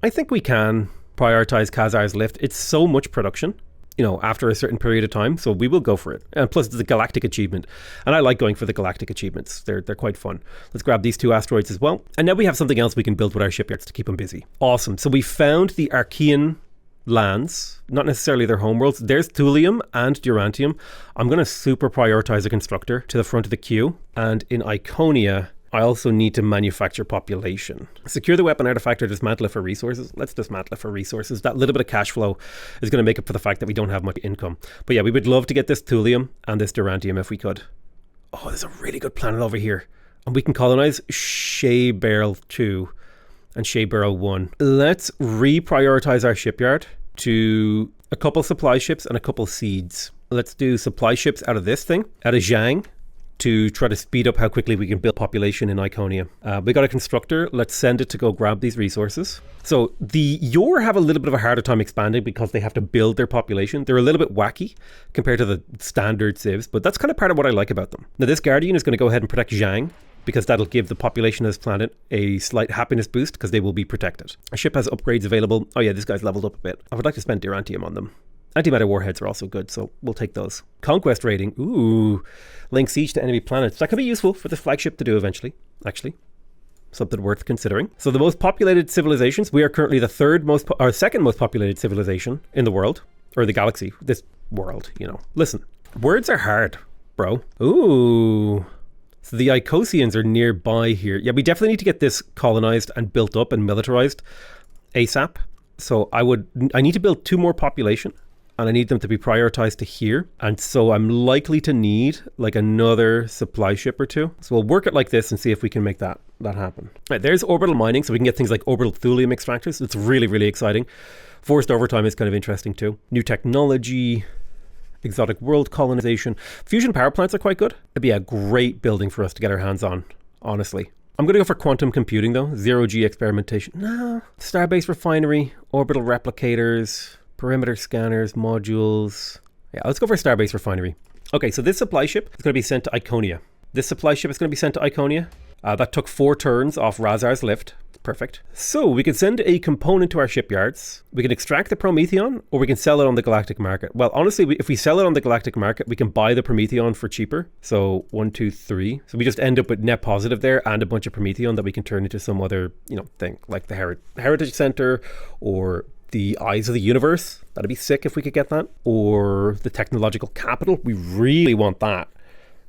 I think we can prioritize Khazar's lift. It's so much production, you know, after a certain period of time, so we will go for it. And plus it's a galactic achievement, and I like going for the galactic achievements. They're quite fun. Let's grab these 2 asteroids as well, and now we have something else we can build with our shipyards to keep them busy. Awesome. So we found the Archean lands, not necessarily their homeworlds. There's thulium and Durantium. I'm going to super prioritize a constructor to the front of the queue, and in Iconia I also need to manufacture population. Secure the weapon artifact or dismantle it for resources. Let's dismantle it for resources. That little bit of cash flow is going to make up for the fact that we don't have much income. But yeah, we would love to get this thulium and this Durantium if we could. Oh, there's a really good planet over here. And we can colonize Shea Barrel 2 and Shea Barrel 1. Let's reprioritize our shipyard to a couple supply ships and a couple seeds. Let's do supply ships out of this thing, out of Zhang, to try to speed up how quickly we can build population in Iconia. We got a constructor. Let's send it to go grab these resources. So the Yor have a little bit of a harder time expanding because they have to build their population. They're a little bit wacky compared to the standard civs, but that's kind of part of what I like about them. Now this Guardian is going to go ahead and protect Zhang because that'll give the population of this planet a slight happiness boost because they will be protected. Our ship has upgrades available. Oh yeah, this guy's leveled up a bit. I would like to spend Durantium on them. Antimatter warheads are also good, so we'll take those. Conquest rating. Ooh. Laying siege to enemy planets. That could be useful for this flagship to do eventually, actually. Something worth considering. So the most populated civilizations, we are currently the second most populated civilization in the world, or the galaxy, this world, you know. Listen, words are hard, bro. Ooh. So the Icosians are nearby here. Yeah, we definitely need to get this colonized and built up and militarized ASAP. So I need to build 2 more population. And I need them to be prioritized to here. And so I'm likely to need like another supply ship or 2. So we'll work it like this and see if we can make that happen. Right, there's orbital mining, so we can get things like orbital thulium extractors. It's really, really exciting. Forced overtime is kind of interesting too. New technology, exotic world colonization. Fusion power plants are quite good. It'd be a great building for us to get our hands on, honestly. I'm going to go for quantum computing though. 0G experimentation. No. Starbase refinery, orbital replicators, perimeter scanners, modules. Yeah, let's go for Starbase Refinery. Okay, so this supply ship is going to be sent to Iconia. This supply ship is going to be sent to Iconia. That took 4 turns off Razar's lift. Perfect. So we can send a component to our shipyards. We can extract the Prometheon, or we can sell it on the Galactic market. Well, honestly, if we sell it on the Galactic market, we can buy the Prometheon for cheaper. So 1, 2, 3. So we just end up with net positive there and a bunch of Prometheon that we can turn into some other, thing, like the Heritage Center or the Eyes of the Universe. That'd be sick if we could get that. Or the Technological Capital. We really want that.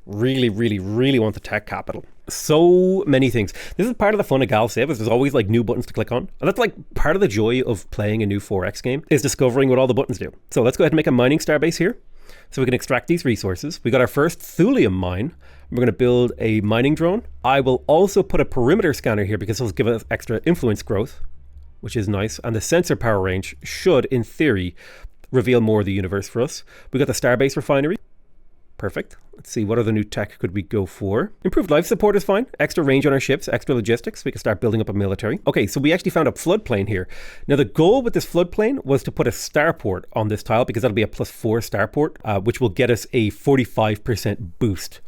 Really, really, really want the tech capital. So many things. This is part of the fun of Gal Civ, is there's always like new buttons to click on. And that's like part of the joy of playing a new 4X game, is discovering what all the buttons do. So let's go ahead and make a mining starbase here. So we can extract these resources. We got our first thulium mine. We're going to build a mining drone. I will also put a perimeter scanner here because it'll give us extra influence growth, which is nice. And the sensor power range should, in theory, reveal more of the universe for us. We got the starbase refinery. Perfect. Let's see, what other new tech could we go for? Improved life support is fine. Extra range on our ships, extra logistics. We can start building up a military. Okay, so we actually found a floodplain here. Now, the goal with this floodplain was to put a starport on this tile because that'll be a +4 starport, which will get us a 45% boost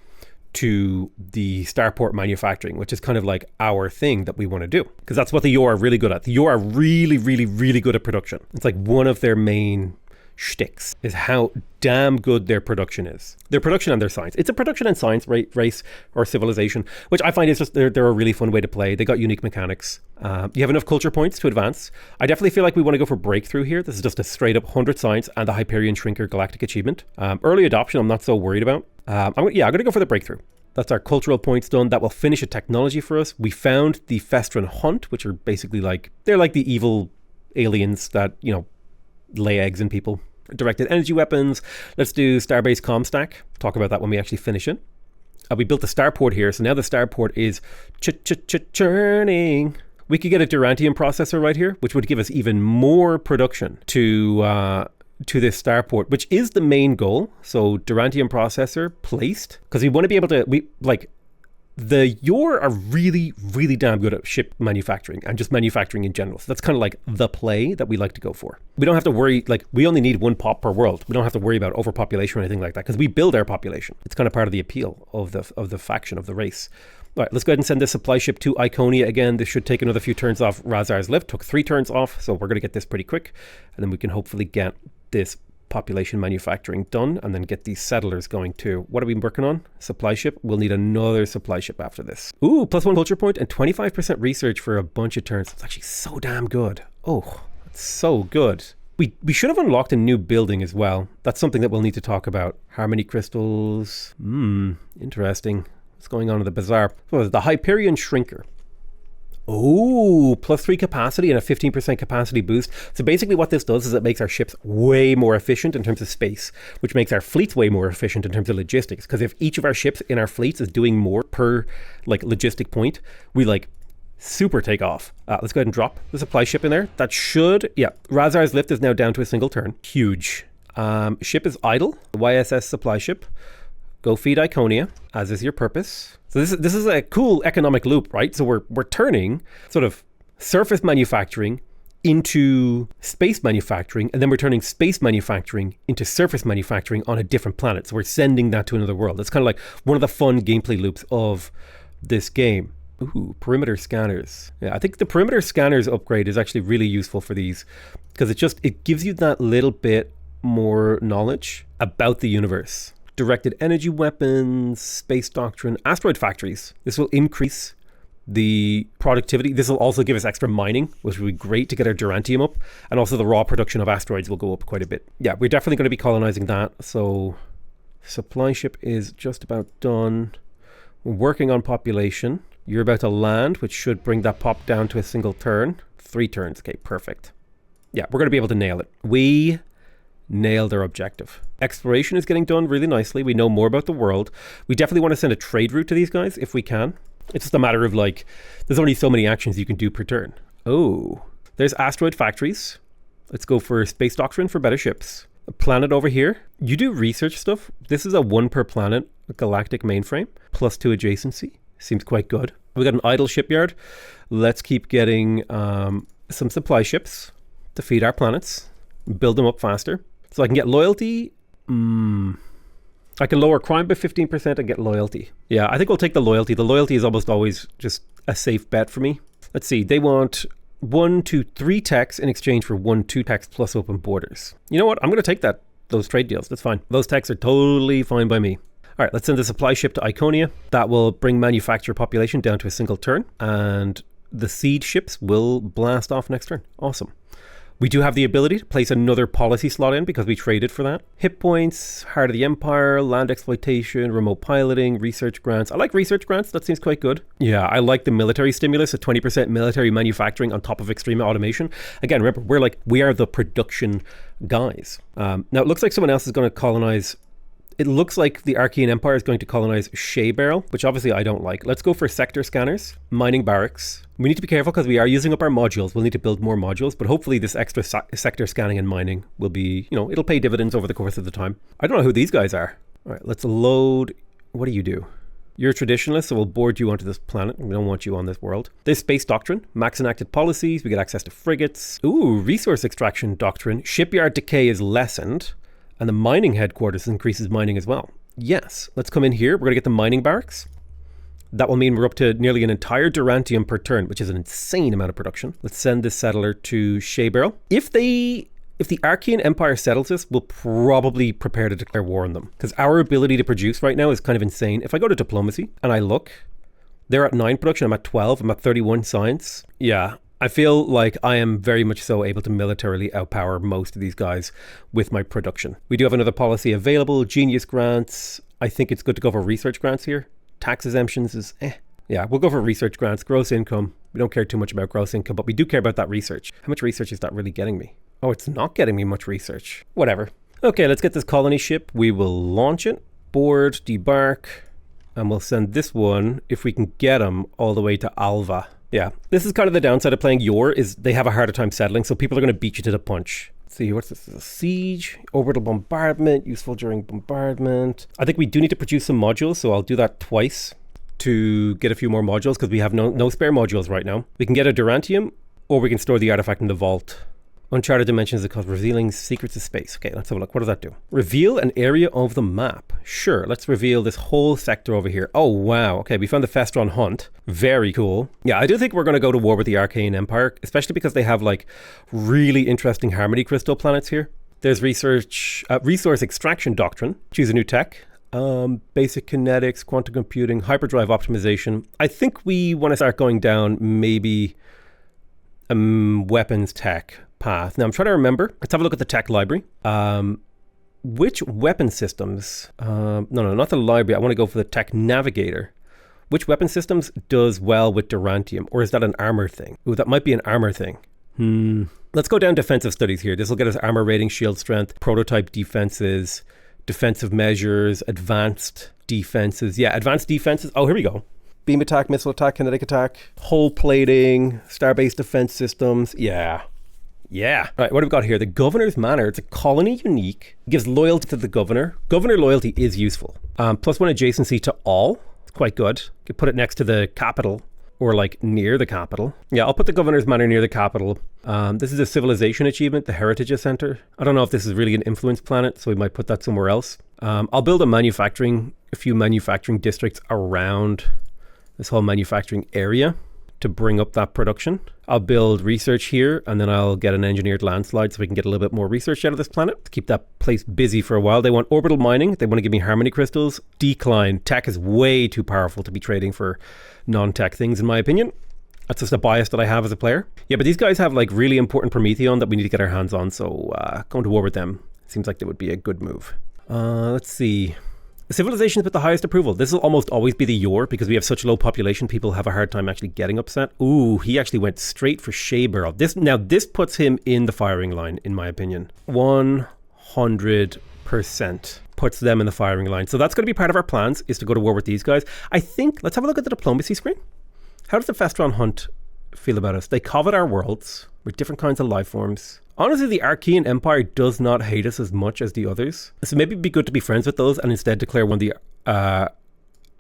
to the starport manufacturing, which is kind of like our thing that we want to do, because that's what the UR are really good at. The UR are really, really, really good at production. It's like one of their main shticks is how damn good their production is. Their production and their science. It's a production and science race or civilization, which I find is just they're a really fun way to play. They got unique mechanics. You have enough culture points to advance. I definitely feel like we want to go for breakthrough here. This is just a straight up 100 science and the Hyperion Shrinker Galactic achievement. Early adoption I'm not so worried about. I'm going to go for the breakthrough. That's our cultural points done. That will finish a technology for us. We found the Festran Hunt, which are basically they're like the evil aliens that, lay eggs in people. Directed energy weapons. Let's do Starbase Comstack. Talk about that when we actually finish it. We built the starport here, so now the starport is churning. We could get a Durantium processor right here, which would give us even more production to this starport, which is the main goal. So Durantium processor placed, because we want to be able to, the Yor are really, really damn good at ship manufacturing and just manufacturing in general. So that's kind of like the play that we like to go for. We don't have to worry, we only need 1 pop per world. We don't have to worry about overpopulation or anything like that because we build our population. It's kind of part of the appeal of the faction, of the race. All right, let's go ahead and send this supply ship to Iconia again. This should take another few turns off Razar's lift. Took 3 turns off, so we're going to get this pretty quick. And then we can hopefully get this population manufacturing done and then get these settlers going too. What are we working on? Supply ship. We'll need another supply ship after this. Ooh, +1 culture point and 25% research for a bunch of turns. It's actually so damn good. Oh, it's so good. We should have unlocked a new building as well. That's something that we'll need to talk about. Harmony crystals. Interesting. What's going on in the bazaar? Oh, the Hyperion Shrinker. Oh, +3 capacity and a 15% capacity boost. So basically what this does is it makes our ships way more efficient in terms of space, which makes our fleets way more efficient in terms of logistics. Because if each of our ships in our fleets is doing more per logistic point, we super take off. Let's go ahead and drop the supply ship in there. That should, Razar's lift is now down to a single turn. Huge. Ship is idle. The YSS supply ship. Go feed Iconia, as is your purpose. So this is a cool economic loop, right? So we're turning sort of surface manufacturing into space manufacturing, and then we're turning space manufacturing into surface manufacturing on a different planet. So we're sending that to another world. It's kind of like one of the fun gameplay loops of this game. Ooh, perimeter scanners. Yeah, I think the perimeter scanners upgrade is actually really useful for these because it gives you that little bit more knowledge about the universe. Directed energy weapons, space doctrine, asteroid factories. This will increase the productivity. This will also give us extra mining, which will be great to get our Durantium up. And also the raw production of asteroids will go up quite a bit. Yeah, we're definitely going to be colonizing that. So supply ship is just about done. We're working on population. You're about to land, which should bring that pop down to a single turn. 3 turns. Okay, perfect. Yeah, we're going to be able to nail it. We nailed our objective. Exploration is getting done really nicely. We know more about the world. We definitely want to send a trade route to these guys if we can. It's just a matter of there's only so many actions you can do per turn. Oh, there's asteroid factories. Let's go for space doctrine for better ships. A planet over here. You do research stuff. This is a 1 per planet galactic mainframe. +2 adjacency. Seems quite good. We got an idle shipyard. Let's keep getting some supply ships to feed our planets. Build them up faster. So I can get loyalty. I can lower crime by 15% and get loyalty. Yeah, I think we'll take the loyalty. The loyalty is almost always just a safe bet for me. Let's see, they want 1 to 3 techs in exchange for 1 2 techs plus open borders. You know what? I'm going to take those trade deals. That's fine. Those techs are totally fine by me. All right, let's send the supply ship to Iconia. That will bring manufacturer population down to a single turn, and the siege ships will blast off next turn. Awesome. We do have the ability to place another policy slot in because we traded for that. Hit points, Heart of the Empire, land exploitation, remote piloting, research grants. I like research grants. That seems quite good. Yeah, I like the military stimulus, a 20% military manufacturing on top of extreme automation. Again, remember, we are the production guys. Now, it looks like someone else is going to colonize. It looks like the Archean Empire is going to colonize Shea Barrel, which obviously I don't like. Let's go for sector scanners, mining barracks. We need to be careful because we are using up our modules. We'll need to build more modules, but hopefully this extra sector scanning and mining will be, it'll pay dividends over the course of the time. I don't know who these guys are. All right, let's load. What do? You're a traditionalist, so we'll board you onto this planet. We don't want you on this world. There's space doctrine, max enacted policies. We get access to frigates. Ooh, resource extraction doctrine. Shipyard decay is lessened. And the mining headquarters increases mining as well. Yes, let's come in here. We're going to get the mining barracks. That will mean we're up to nearly an entire Durantium per turn, which is an insane amount of production. Let's send this settler to Shea Barrel. If the Archean Empire settles this, we'll probably prepare to declare war on them. Because our ability to produce right now is kind of insane. If I go to diplomacy and I look, they're at 9 production, I'm at 12, I'm at 31 science. Yeah. I feel like I am very much so able to militarily outpower most of these guys with my production. We do have another policy available, genius grants. I think it's good to go for research grants here. Tax exemptions is Yeah, we'll go for research grants, gross income. We don't care too much about gross income, but we do care about that research. How much research is that really getting me? Oh, it's not getting me much research. Whatever. Okay, let's get this colony ship. We will launch it, board, debark, and we'll send this one, if we can get them, all the way to Alva. Yeah, this is kind of the downside of playing Yor, is they have a harder time settling, so people are going to beat you to the punch. Let's see, what's this? Siege, orbital bombardment, useful during bombardment. I think we do need to produce some modules, so I'll do that twice to get a few more modules, because we have no spare modules right now. We can get a Durantium, or we can store the artifact in the vault. Uncharted dimensions that cause revealing secrets of space. Okay, let's have a look. What does that do? Reveal an area of the map. Sure, let's reveal this whole sector over here. Oh, wow. Okay, we found the Festron Hunt. Very cool. Yeah, I do think we're going to go to war with the Archean Empire, especially because they have like really interesting Harmony Crystal planets here. There's resource extraction doctrine. Choose a new tech. Basic kinetics, quantum computing, hyperdrive optimization. I think we want to start going down maybe weapons tech path. Now I'm trying to remember. Let's have a look at the tech library. Which weapon systems? No, not the library. I want to go for the tech navigator. Which weapon systems does well with Durantium? Or is that an armor thing? Ooh, that might be an armor thing. Let's go down defensive studies here. This will get us armor rating, shield strength, prototype defenses, defensive measures, advanced defenses. Yeah, advanced defenses. Oh, here we go. Beam attack, missile attack, kinetic attack, hull plating, starbase defense systems. Yeah. All right, what have we got here? The Governor's Manor. It's a colony unique. It gives loyalty to the governor. Governor loyalty is useful. +1 adjacency to all. It's quite good. You could put it next to the capital or like near the capital. Yeah, I'll put the Governor's Manor near the capital. This is a civilization achievement, the Heritage Center. I don't know if this is really an influence planet, so we might put that somewhere else. I'll build a few manufacturing districts around this whole manufacturing area to bring up that production. I'll build research here, and then I'll get an engineered landslide so we can get a little bit more research out of this planet to keep that place busy for a while. They want orbital mining. They want to give me harmony crystals. Decline. Tech is way too powerful to be trading for non-tech things, in my opinion. That's just a bias that I have as a player. Yeah, but these guys have like really important Prometheon that we need to get our hands on, so going to war with them seems like that would be a good move. Let's see. Civilizations with the highest approval. This will almost always be the Yor because we have such low population. People have a hard time actually getting upset. Ooh, he actually went straight for Shea Barrel. This puts him in the firing line, in my opinion. 100% puts them in the firing line. So that's going to be part of our plans, is to go to war with these guys. I think, let's have a look at the diplomacy screen. How does the Festron Hunt feel about us? They covet our worlds with different kinds of life forms. Honestly, the Archean Empire does not hate us as much as the others. So maybe it'd be good to be friends with those and instead declare one of the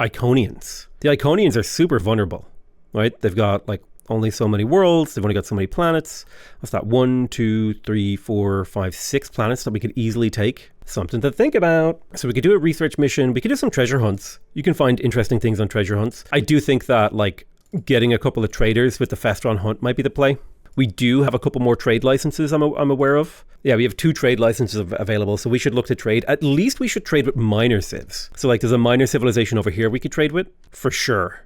Iconians. The Iconians are super vulnerable, right? They've got like only so many worlds. They've only got so many planets. What's that? 1, 2, 3, 4, 5, 6 planets that we could easily take. Something to think about. So we could do a research mission. We could do some treasure hunts. You can find interesting things on treasure hunts. I do think that like getting a couple of traders with the Festron Hunt might be the play. We do have a couple more trade licenses I'm aware of. Yeah, we have 2 trade licenses available, so we should look to trade. At least we should trade with minor civs. So like there's a minor civilization over here we could trade with, for sure.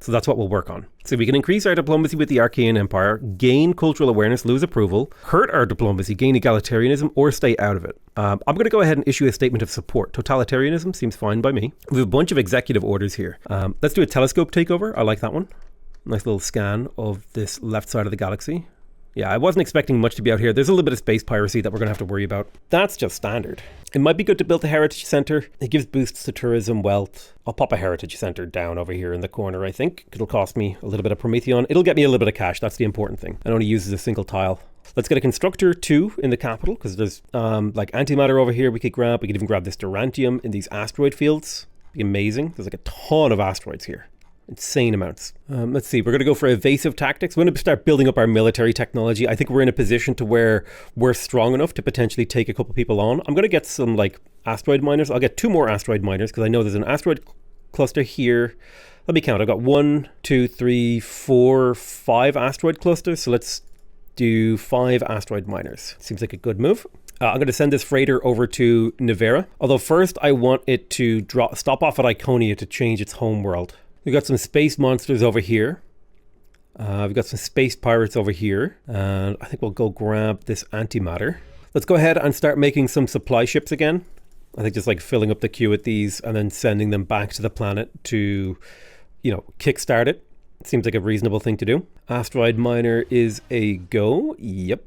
So that's what we'll work on. So we can increase our diplomacy with the Archaean Empire, gain cultural awareness, lose approval, hurt our diplomacy, gain egalitarianism, or stay out of it. I'm going to go ahead and issue a statement of support. Totalitarianism seems fine by me. We have a bunch of executive orders here. Let's do a telescope takeover. I like that one. Nice little scan of this left side of the galaxy. Yeah, I wasn't expecting much to be out here. There's a little bit of space piracy that we're going to have to worry about. That's just standard. It might be good to build a heritage center. It gives boosts to tourism, wealth. I'll pop a heritage center down over here in the corner, I think. It'll cost me a little bit of Prometheon. It'll get me a little bit of cash. That's the important thing. It only uses a single tile. Let's get a constructor 2 in the capital, because there's like antimatter over here we could grab. We could even grab this Durantium in these asteroid fields. It'd be amazing. There's like a ton of asteroids here. Insane amounts. Let's see, we're going to go for evasive tactics. We're going to start building up our military technology. I think we're in a position to where we're strong enough to potentially take a couple people on. I'm going to get some like asteroid miners. I'll get 2 more asteroid miners because I know there's an asteroid cluster here. Let me count. I've got 1, 2, 3, 4, 5 asteroid clusters. So let's do 5 asteroid miners. Seems like a good move. I'm going to send this freighter over to Nevera. Although first I want it to stop off at Iconia to change its home world. We've got some space monsters over here. We've got some space pirates over here. And I think we'll go grab this antimatter. Let's go ahead and start making some supply ships again. I think just like filling up the queue with these and then sending them back to the planet to, you know, kickstart it. Seems like a reasonable thing to do. Asteroid miner is a go. Yep.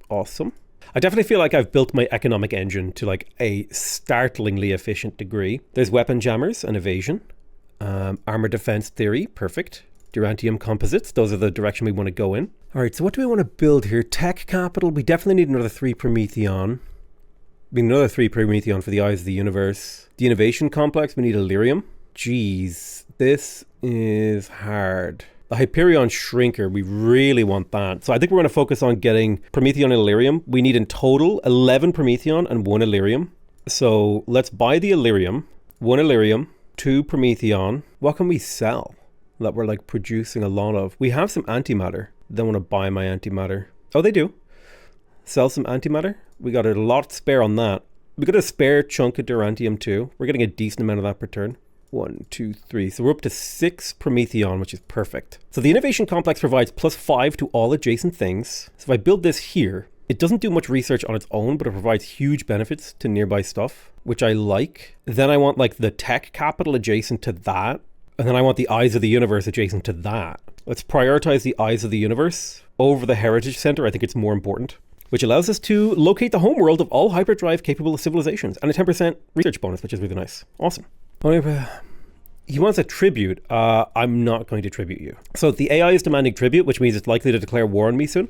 Awesome. I definitely feel like I've built my economic engine to like a startlingly efficient degree. There's weapon jammers and evasion. Armor defense theory, perfect. Durantium composites, those are the direction we want to go in. All right, so what do we want to build here? Tech capital, we definitely need another 3 Prometheon. We need another 3 Prometheon for the eyes of the universe. The innovation complex, we need Illyrium. Jeez, this is hard. The Hyperion shrinker, we really want that. So I think we're going to focus on getting Prometheon and Illyrium. We need in total 11 Prometheon and 1 Illyrium. So let's buy the Illyrium, 1 Illyrium, 2 Prometheon. What can we sell that we're like producing a lot of? We have some antimatter. Don't want to buy my antimatter. Oh, they do. Sell some antimatter. We got a lot spare on that. We got a spare chunk of Durantium too. We're getting a decent amount of that per turn. 1, 2, 3. So we're up to 6 Prometheon, which is perfect. So the innovation complex provides +5 to all adjacent things. So if I build this here, it doesn't do much research on its own, but it provides huge benefits to nearby stuff, which I like. Then I want like the tech capital adjacent to that. And then I want the eyes of the universe adjacent to that. Let's prioritize the eyes of the universe over the heritage center. I think it's more important, which allows us to locate the homeworld of all hyperdrive capable civilizations and a 10% research bonus, which is really nice. Awesome. He wants a tribute. I'm not going to tribute you. So the AI is demanding tribute, which means it's likely to declare war on me soon.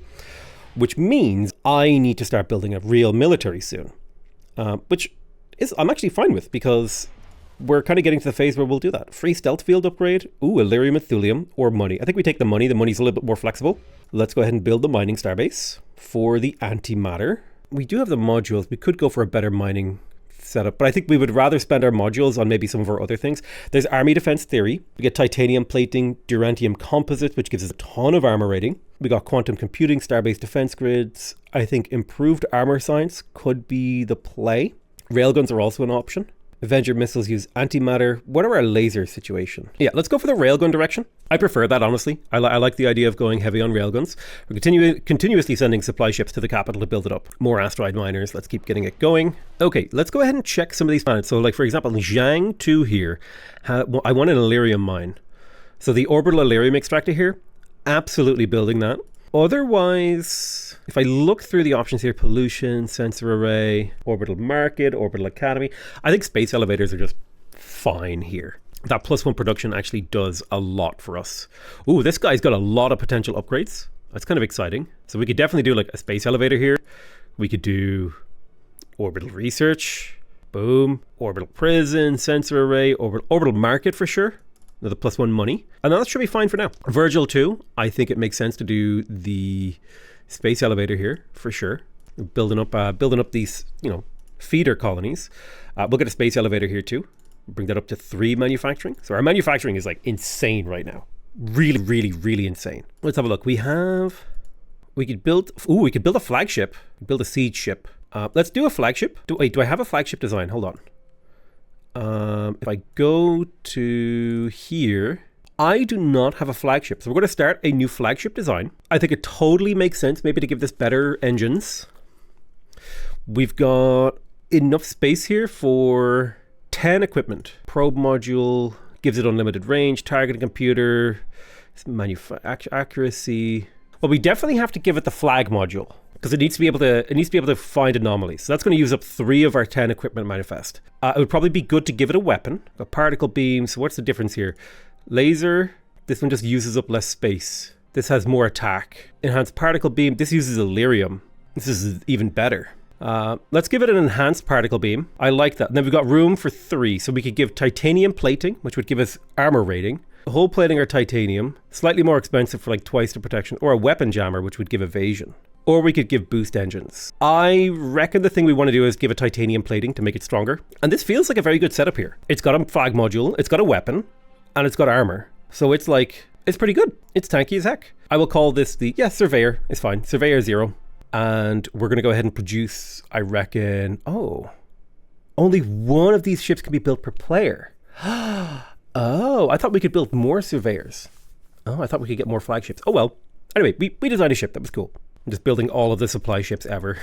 Which means I need to start building a real military soon, which is I'm actually fine with because we're kind of getting to the phase where we'll do that. Free stealth field upgrade, Illyrium and Thulium, or money. I think we take the money. The money's a little bit more flexible. Let's go ahead and build the mining starbase for the antimatter. We do have the modules. We could go for a better mining setup, but I think we would rather spend our modules on maybe some of our other things. There's army defense theory. We get titanium plating, Durantium composites, which gives us a ton of armor rating. We got quantum computing, starbase defense grids. I think improved armor science could be the play. Railguns are also an option. Avenger missiles use antimatter. What are our laser situation? Yeah, let's go for the railgun direction. I prefer that, honestly. I like the idea of going heavy on railguns. We're continuously sending supply ships to the capital to build it up. More asteroid miners. Let's keep getting it going. Okay, let's go ahead and check some of these planets. So like, for example, Zhang 2 here. I want an Illyrium mine. So the orbital Illyrium extractor here, absolutely building that. Otherwise, if I look through the options here, pollution, sensor array, orbital market, orbital academy, I think space elevators are just fine here. That +1 production actually does a lot for us. Ooh, this guy's got a lot of potential upgrades. That's kind of exciting. So we could definitely do like a space elevator here. We could do orbital research, boom, orbital prison, sensor array, orbital market for sure. Another +1 money. And that should be fine for now. Virgil 2, I think it makes sense to do the space elevator here for sure. Building up these, feeder colonies. We'll get a space elevator here too. Bring that up to 3 manufacturing. So our manufacturing is like insane right now. Really, really, really insane. Let's have a look. We could build a flagship, build a siege ship. Let's do a flagship. Do I have a flagship design? Hold on. If I go to here, I do not have a flagship. So we're going to start a new flagship design. I think it totally makes sense maybe to give this better engines. We've got enough space here for 10 equipment. Probe module gives it unlimited range, targeting computer, accuracy. Well, we definitely have to give it the flag module because it needs to be able to find anomalies. So that's going to use up 3 of our 10 equipment manifest. It would probably be good to give it a weapon, a particle beam. So what's the difference here? Laser, this one just uses up less space. This has more attack. Enhanced particle beam, this uses Illyrium. This is even better. Let's give it an enhanced particle beam. I like that. And then we've got room for 3. So we could give titanium plating, which would give us armor rating. Hull plating or titanium, slightly more expensive for like twice the protection, or a weapon jammer, which would give evasion. Or we could give boost engines. I reckon the thing we want to do is give a titanium plating to make it stronger. And this feels like a very good setup here. It's got a flag module, it's got a weapon, and it's got armor. So it's pretty good. It's tanky as heck. I will call this Surveyor. It's fine. Surveyor 0. And we're going to go ahead and produce, I reckon, only one of these ships can be built per player. Oh, I thought we could build more surveyors. Oh, I thought we could get more flagships. Oh, well. Anyway, we designed a ship. That was cool. I'm just building all of the supply ships ever.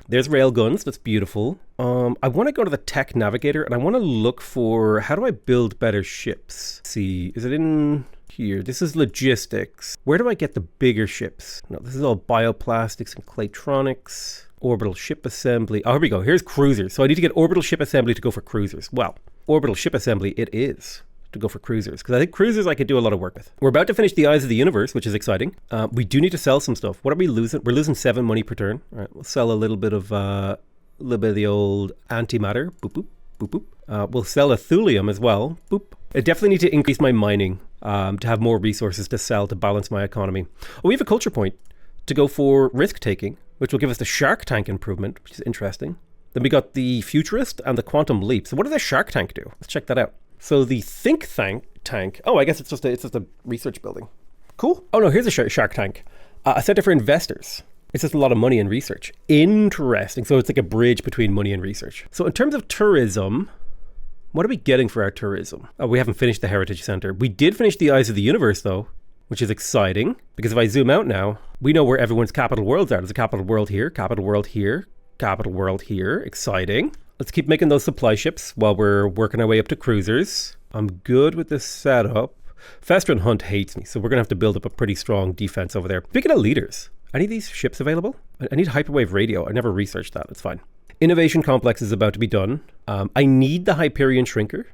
There's rail guns. That's beautiful. I want to go to the tech navigator and I want to look for, how do I build better ships? Let's see, is it in here? This is logistics. Where do I get the bigger ships? No, this is all bioplastics and claytronics. Orbital ship assembly. Oh, here we go. Here's cruisers. So I need to get orbital ship assembly to go for cruisers. Well, orbital ship assembly it is to go for cruisers, because I think cruisers I could do a lot of work with. We're about to finish the Eyes of the Universe, which is exciting. We do need to sell some stuff. What are we losing? We're losing 7 money per turn. All right, we'll sell a little bit of the old antimatter. Boop, boop, boop, boop. We'll sell a thulium as well. Boop. I definitely need to increase my mining to have more resources to sell to balance my economy. Oh, we have a culture point to go for risk taking, which will give us the Shark Tank improvement, which is interesting. Then we got the Futurist and the Quantum Leap. So what does the Shark Tank do? Let's check that out. So the Think Tank. Oh, I guess it's just a research building. Cool. Oh no, here's a Shark Tank. A center for investors. It's just a lot of money in research. Interesting. So it's like a bridge between money and research. So in terms of tourism, what are we getting for our tourism? Oh, we haven't finished the Heritage Center. We did finish the Eyes of the Universe though, which is exciting, because if I zoom out now, we know where everyone's capital worlds are. There's a capital world here, capital world here, capital world here. Exciting. Let's keep making those supply ships while we're working our way up to cruisers. I'm good with this setup. Fester Hunt hates me, so we're going to have to build up a pretty strong defense over there. Speaking of leaders, any of these ships available? I need hyperwave radio. I never researched that. It's fine. Innovation Complex is about to be done. I need the Hyperion Shrinker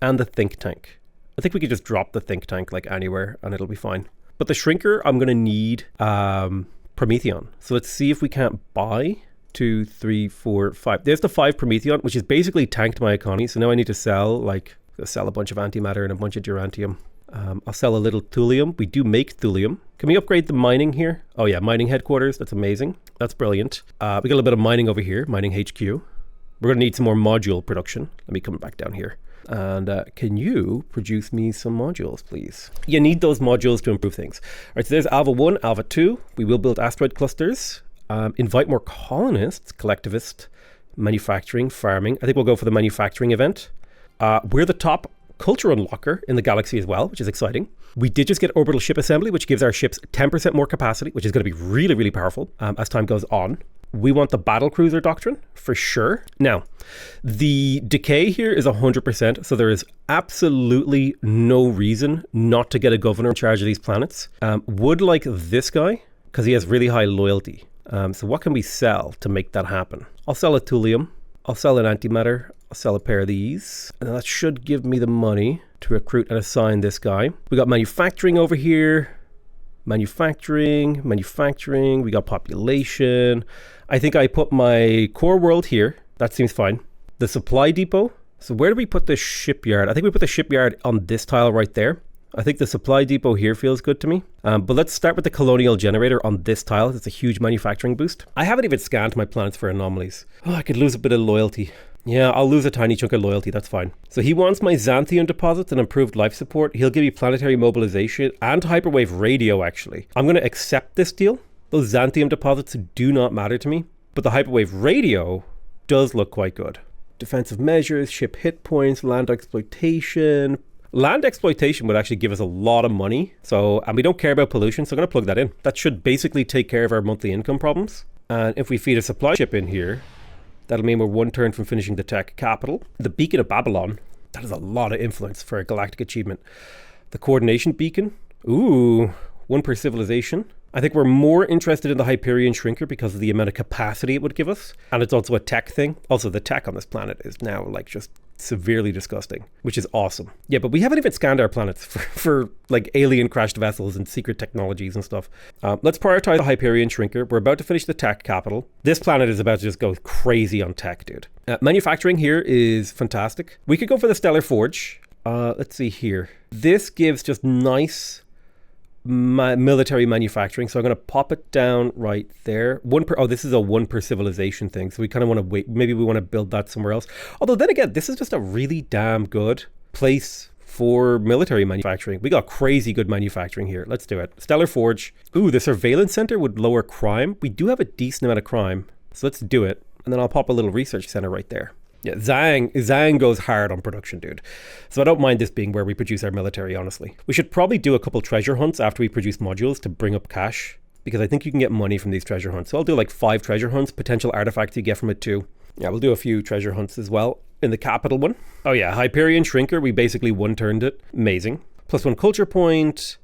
and the Think Tank. I think we could just drop the Think Tank like anywhere and it'll be fine. But the Shrinker, I'm going to need Prometheon. So let's see if we can't buy 2, 3, 4, 5. There's the 5 Prometheon, which is basically tanked my economy. So now I need to sell a bunch of antimatter and a bunch of durantium. I'll sell a little thulium. We do make thulium. Can we upgrade the mining here? Oh yeah, mining headquarters. That's amazing. That's brilliant. We got a little bit of mining over here, mining HQ. We're going to need some more module production. Let me come back down here. And can you produce me some modules, please? You need those modules to improve things. All right, so there's Alpha 1, Alpha 2. We will build asteroid clusters. Invite more colonists, collectivist, manufacturing, farming. I think we'll go for the manufacturing event. We're the top culture unlocker in the galaxy as well, which is exciting. We did just get orbital ship assembly, which gives our ships 10% more capacity, which is going to be really, really powerful as time goes on. We want the battle cruiser doctrine for sure. Now, the decay here is 100%, so there is absolutely no reason not to get a governor in charge of these planets. Would like this guy, because he has really high loyalty. So what can we sell to make that happen? I'll sell a thulium. I'll sell an antimatter. I'll sell a pair of these. And that should give me the money to recruit and assign this guy. We got manufacturing over here. Manufacturing. We got population. I think I put my core world here. That seems fine. The supply depot. So where do we put the shipyard? I think we put the shipyard on this tile right there. I think the supply depot here feels good to me. But let's start with the colonial generator on this tile. It's a huge manufacturing boost. I haven't even scanned my planets for anomalies. Oh, I could lose a bit of loyalty. Yeah, I'll lose a tiny chunk of loyalty, that's fine. So he wants my Xanthium deposits and improved life support. He'll give me planetary mobilization and hyperwave radio, actually. I'm going to accept this deal. Those Xanthium deposits do not matter to me, but the hyperwave radio does look quite good. Defensive measures, ship hit points, land exploitation. Land exploitation would actually give us a lot of money. And we don't care about pollution, so I'm going to plug that in. That should basically take care of our monthly income problems. And if we feed a supply ship in here, that'll mean we're one turn from finishing the tech capital. The Beacon of Babylon, that is a lot of influence for a galactic achievement. The Coordination Beacon, ooh, one per civilization. I think we're more interested in the Hyperion Shrinker because of the amount of capacity it would give us. And it's also a tech thing. Also, the tech on this planet is now like just severely disgusting, which is awesome. Yeah, but we haven't even scanned our planets for like alien crashed vessels and secret technologies and stuff. Let's prioritize the Hyperion Shrinker. We're about to finish the tech capital. This planet is about to just go crazy on tech, dude. Manufacturing here is fantastic. We could go for the Stellar Forge. Let's see here. This gives just nice military manufacturing, so I'm going to pop it down right there. This is a one per civilization thing, so we kind of want to wait. Maybe we want to build that somewhere else. Although then again, this is just a really damn good place for military manufacturing. We got crazy good manufacturing here. Let's do it. Stellar Forge. Ooh, the surveillance center would lower crime. We do have a decent amount of crime, so let's do it. And then I'll pop a little research center right there. Yeah, Zhang goes hard on production, dude. So I don't mind this being where we produce our military, honestly. We should probably do a couple treasure hunts after we produce modules to bring up cash, because I think you can get money from these treasure hunts. So I'll do like 5 treasure hunts, potential artifacts you get from it too. Yeah, we'll do a few treasure hunts as well in the capital one. Oh yeah, Hyperion Shrinker, we basically one-turned it. Amazing. +1 culture point.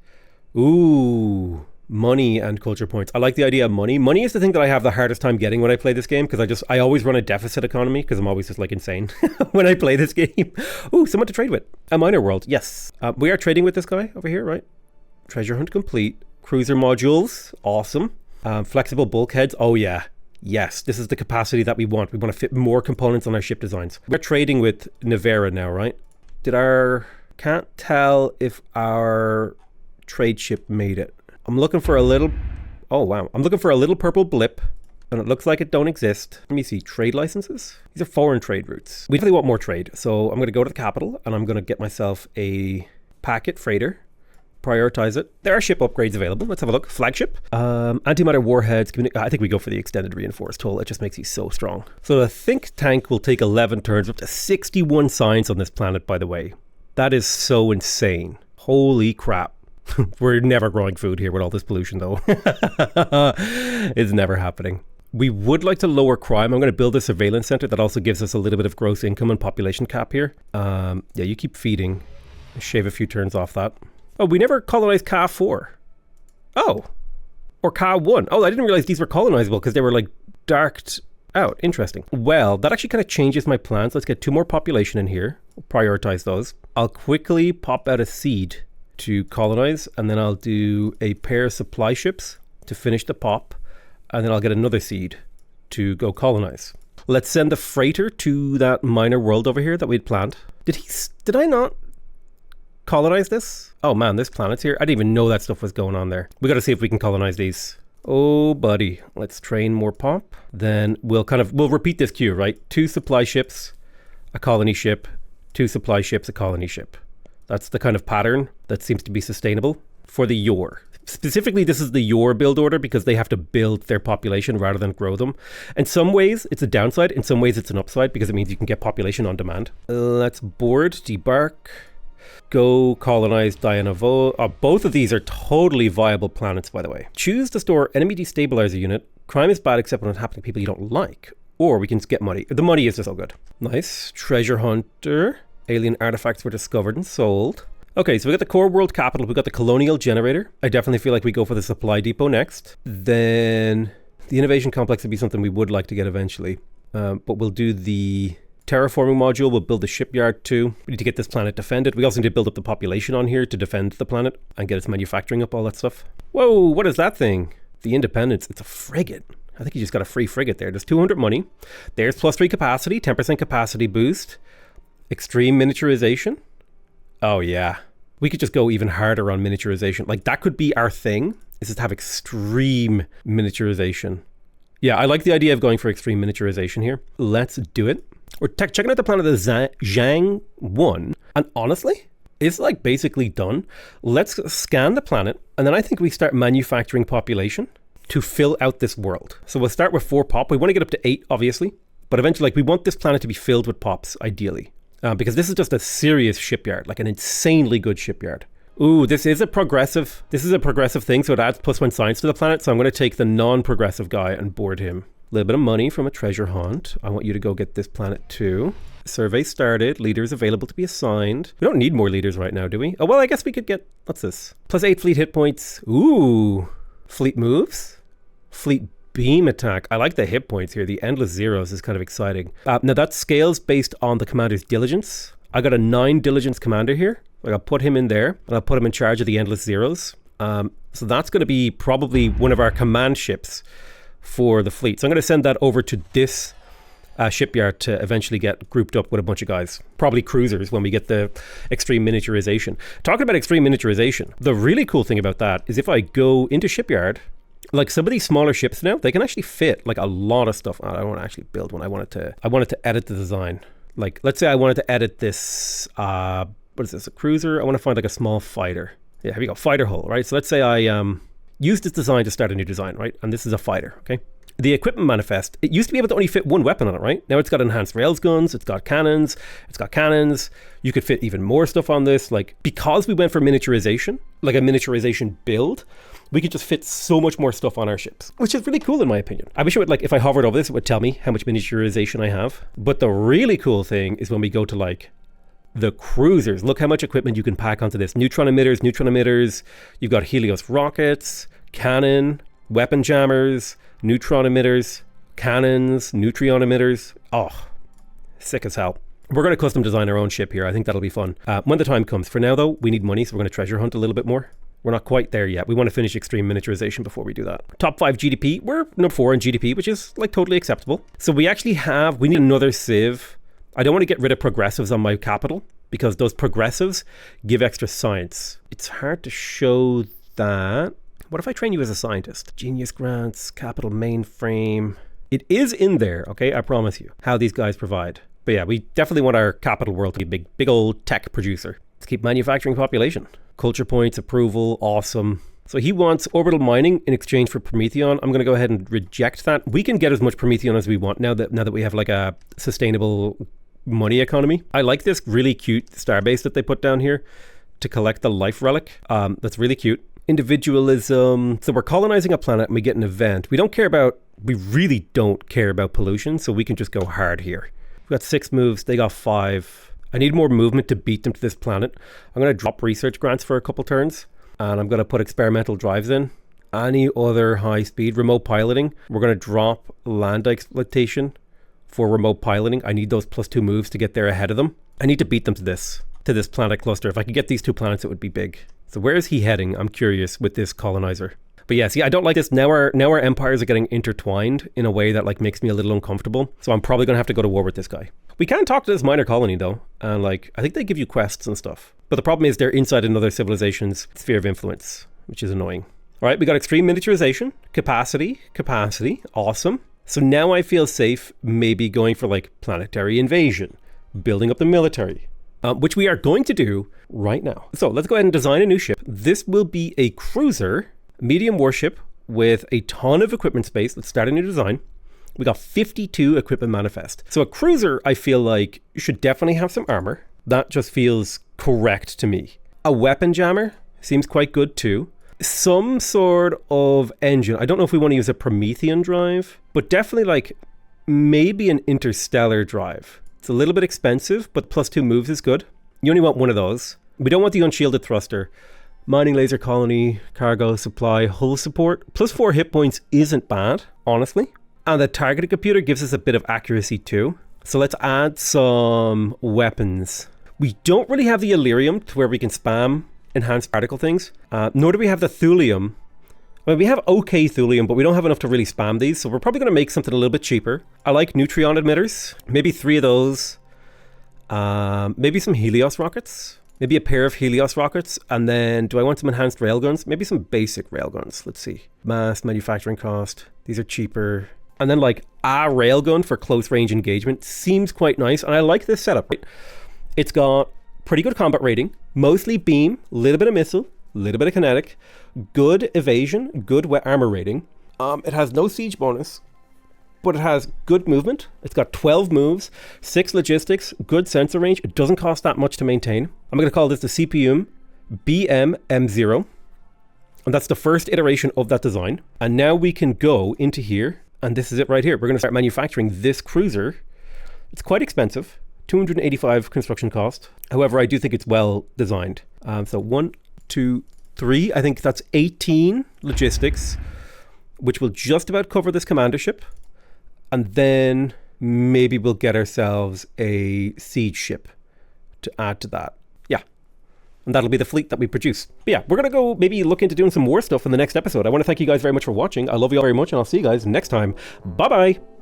Ooh, money and culture points. I like the idea of money. Money is the thing that I have the hardest time getting when I play this game, because I always run a deficit economy because I'm always just like insane when I play this game. Ooh, someone to trade with. A minor world. Yes. We are trading with this guy over here, right? Treasure hunt complete. Cruiser modules. Awesome. Flexible bulkheads. Oh yeah. Yes, this is the capacity that we want. We want to fit more components on our ship designs. We're trading with Nevera now, right? Can't tell if our trade ship made it. I'm looking for a little... Oh, wow. I'm looking for a little purple blip, and it looks like it don't exist. Let me see. Trade licenses? These are foreign trade routes. We definitely want more trade, so I'm going to go to the capital, and I'm going to get myself a packet freighter. Prioritize it. There are ship upgrades available. Let's have a look. Flagship. Antimatter warheads. I think we go for the extended reinforced hull. It just makes you so strong. So the think tank will take 11 turns, up to 61 science on this planet, by the way. That is so insane. Holy crap. We're never growing food here with all this pollution, though. It's never happening. We would like to lower crime. I'm going to build a surveillance center that also gives us a little bit of gross income and population cap here. Yeah, you keep feeding. Shave a few turns off that. Oh, we never colonized Ka 4. Oh. Or Ka 1. Oh, I didn't realize these were colonizable because they were like darked out. Interesting. Well, that actually kind of changes my plans. Let's get 2 more population in here. We'll prioritize those. I'll quickly pop out a seed to colonize, and then I'll do a pair of supply ships to finish the pop, and then I'll get another seed to go colonize. Let's send the freighter to that minor world over here that we'd planned. Did I not colonize this? Oh man, this planet's here. I didn't even know that stuff was going on there. We got to see if we can colonize these. Oh buddy, let's train more pop. Then we'll repeat this queue, right? 2 supply ships, a colony ship, 2 supply ships, a colony ship. That's the kind of pattern that seems to be sustainable for the Yor. Specifically, this is the Yor build order because they have to build their population rather than grow them. In some ways, it's a downside. In some ways, it's an upside because it means you can get population on demand. Let's board, debark, go colonize Diana Vo. Both of these are totally viable planets, by the way. Choose to store enemy destabilizer unit. Crime is bad except when it's happening to people you don't like. Or we can get money. The money is just so good. Nice. Treasure hunter. Alien artifacts were discovered and sold. Okay, so we got the core world capital. We got the colonial generator. I definitely feel like we go for the supply depot next. Then the innovation complex would be something we would like to get eventually. But we'll do the terraforming module. We'll build the shipyard too. We need to get this planet defended. We also need to build up the population on here to defend the planet and get its manufacturing up, all that stuff. Whoa, what is that thing? The Independence. It's a frigate. I think you just got a free frigate there. There's 200 money. There's +3 capacity, 10% capacity boost. Extreme miniaturization. Oh yeah, we could just go even harder on miniaturization. Like that could be our thing, is just have extreme miniaturization. Yeah, I like the idea of going for extreme miniaturization here. Let's do it. We're checking out the planet of Zhang 1. And honestly, it's like basically done. Let's scan the planet. And then I think we start manufacturing population to fill out this world. So we'll start with 4 pop. We want to get up to 8, obviously. But eventually, like, we want this planet to be filled with pops, ideally. Because this is just a serious shipyard, like an insanely good shipyard. Ooh, this is a progressive thing, so it adds +1 science to the planet. So I'm going to take the non-progressive guy and board him. A little bit of money from a treasure hunt. I want you to go get this planet too. Survey started. Leaders available to be assigned. We don't need more leaders right now, do we? Oh, well, I guess we could get, what's this? +8 fleet hit points. Ooh, fleet moves. Fleet beam attack. I like the hit points here. The endless zeros is kind of exciting. Now that scales based on the commander's diligence. I got a 9 diligence commander here. Like, I'll put him in there and I'll put him in charge of the endless zeros. So that's going to be probably one of our command ships for the fleet. So I'm going to send that over to this shipyard to eventually get grouped up with a bunch of guys. Probably cruisers when we get the extreme miniaturization. Talking about extreme miniaturization, the really cool thing about that is if I go into shipyard, like some of these smaller ships now, they can actually fit like a lot of stuff. I don't want to actually build one. I wanted to edit the design. Like, let's say I wanted to edit this, what is this, a cruiser? I want to find like a small fighter. Yeah, here we go, fighter hull, right? So let's say I use this design to start a new design, right? And this is a fighter, okay? The equipment manifest, it used to be able to only fit 1 weapon on it, right? Now it's got enhanced rails guns, it's got cannons. You could fit even more stuff on this. Like, because we went for miniaturization, like a miniaturization build, we could just fit so much more stuff on our ships, which is really cool in my opinion. I wish it would, like, if I hovered over this, it would tell me how much miniaturization I have. But the really cool thing is when we go to like the cruisers, look how much equipment you can pack onto this. Neutron emitters. You've got Helios rockets, cannon, weapon jammers, neutron emitters, cannons, neutron emitters. Oh, sick as hell. We're going to custom design our own ship here. I think that'll be fun. When the time comes. For now though, we need money, so we're going to treasure hunt a little bit more. We're not quite there yet. We want to finish extreme miniaturization before we do that. Top 5 GDP. We're number 4 in GDP, which is like totally acceptable. So we need another civ. I don't want to get rid of progressives on my capital because those progressives give extra science. It's hard to show that. What if I train you as a scientist? Genius grants, capital mainframe. It is in there, okay? I promise you, how these guys provide. But yeah, we definitely want our capital world to be a big old tech producer. Let's keep manufacturing population. Culture points, approval, awesome. So he wants orbital mining in exchange for Prometheon. I'm going to go ahead and reject that. We can get as much Prometheon as we want now that we have like a sustainable money economy. I like this really cute starbase that they put down here to collect the life relic. That's really cute. Individualism. So we're colonizing a planet and we get an event. We really don't care about pollution, so we can just go hard here. We've got 6 moves, they got 5. I need more movement to beat them to this planet. I'm going to drop research grants for a couple turns, and I'm going to put experimental drives in. Any other high speed remote piloting, we're going to drop land exploitation for remote piloting. I need those +2 moves to get there ahead of them. I need to beat them to this planet cluster. If I could get these 2 planets, it would be big. So where is he heading? I'm curious with this colonizer. But yeah, see, I don't like this. Now our empires are getting intertwined in a way that like makes me a little uncomfortable. So I'm probably going to have to go to war with this guy. We can talk to this minor colony though. And like, I think they give you quests and stuff. But the problem is they're inside another civilization's sphere of influence, which is annoying. All right, we got extreme miniaturization, capacity, awesome. So now I feel safe maybe going for like planetary invasion, building up the military, which we are going to do right now. So let's go ahead and design a new ship. This will be a cruiser, medium warship with a ton of equipment space. Let's start a new design. We got 52 equipment manifest. So a cruiser, I feel like, should definitely have some armor. That just feels correct to me. A weapon jammer seems quite good too. Some sort of engine. I don't know if we want to use a Promethean drive, but definitely like maybe an interstellar drive. It's a little bit expensive, but +2 moves is good. You only want one of those. We don't want the unshielded thruster. Mining laser colony, cargo, supply, hull support. +4 hit points isn't bad, honestly. And the targeting computer gives us a bit of accuracy too. So let's add some weapons. We don't really have the Illyrium to where we can spam enhanced particle things. Nor do we have the Thulium. Well, we have okay Thulium, but we don't have enough to really spam these. So we're probably going to make something a little bit cheaper. I like Neutron emitters. Maybe 3 of those. Maybe some Helios rockets. Maybe a pair of Helios rockets. And then do I want some enhanced railguns? Maybe some basic railguns. Let's see. Mass, manufacturing cost. These are cheaper. And then like a railgun for close range engagement seems quite nice, and I like this setup. Right? It's got pretty good combat rating, mostly beam, a little bit of missile, a little bit of kinetic, good evasion, good wet armor rating. It has no siege bonus, but it has good movement. It's got 12 moves, 6 logistics, good sensor range. It doesn't cost that much to maintain. I'm going to call this the CPU BM-M0. And that's the first iteration of that design. And now we can go into here, and this is it right here. We're going to start manufacturing this cruiser. It's quite expensive, 285 construction cost. However, I do think it's well designed. So 1, 2, 3, I think that's 18 logistics, which will just about cover this commander ship. And then maybe we'll get ourselves a siege ship to add to that. Yeah. And that'll be the fleet that we produce. But yeah, we're going to go maybe look into doing some more stuff in the next episode. I want to thank you guys very much for watching. I love you all very much, and I'll see you guys next time. Bye-bye.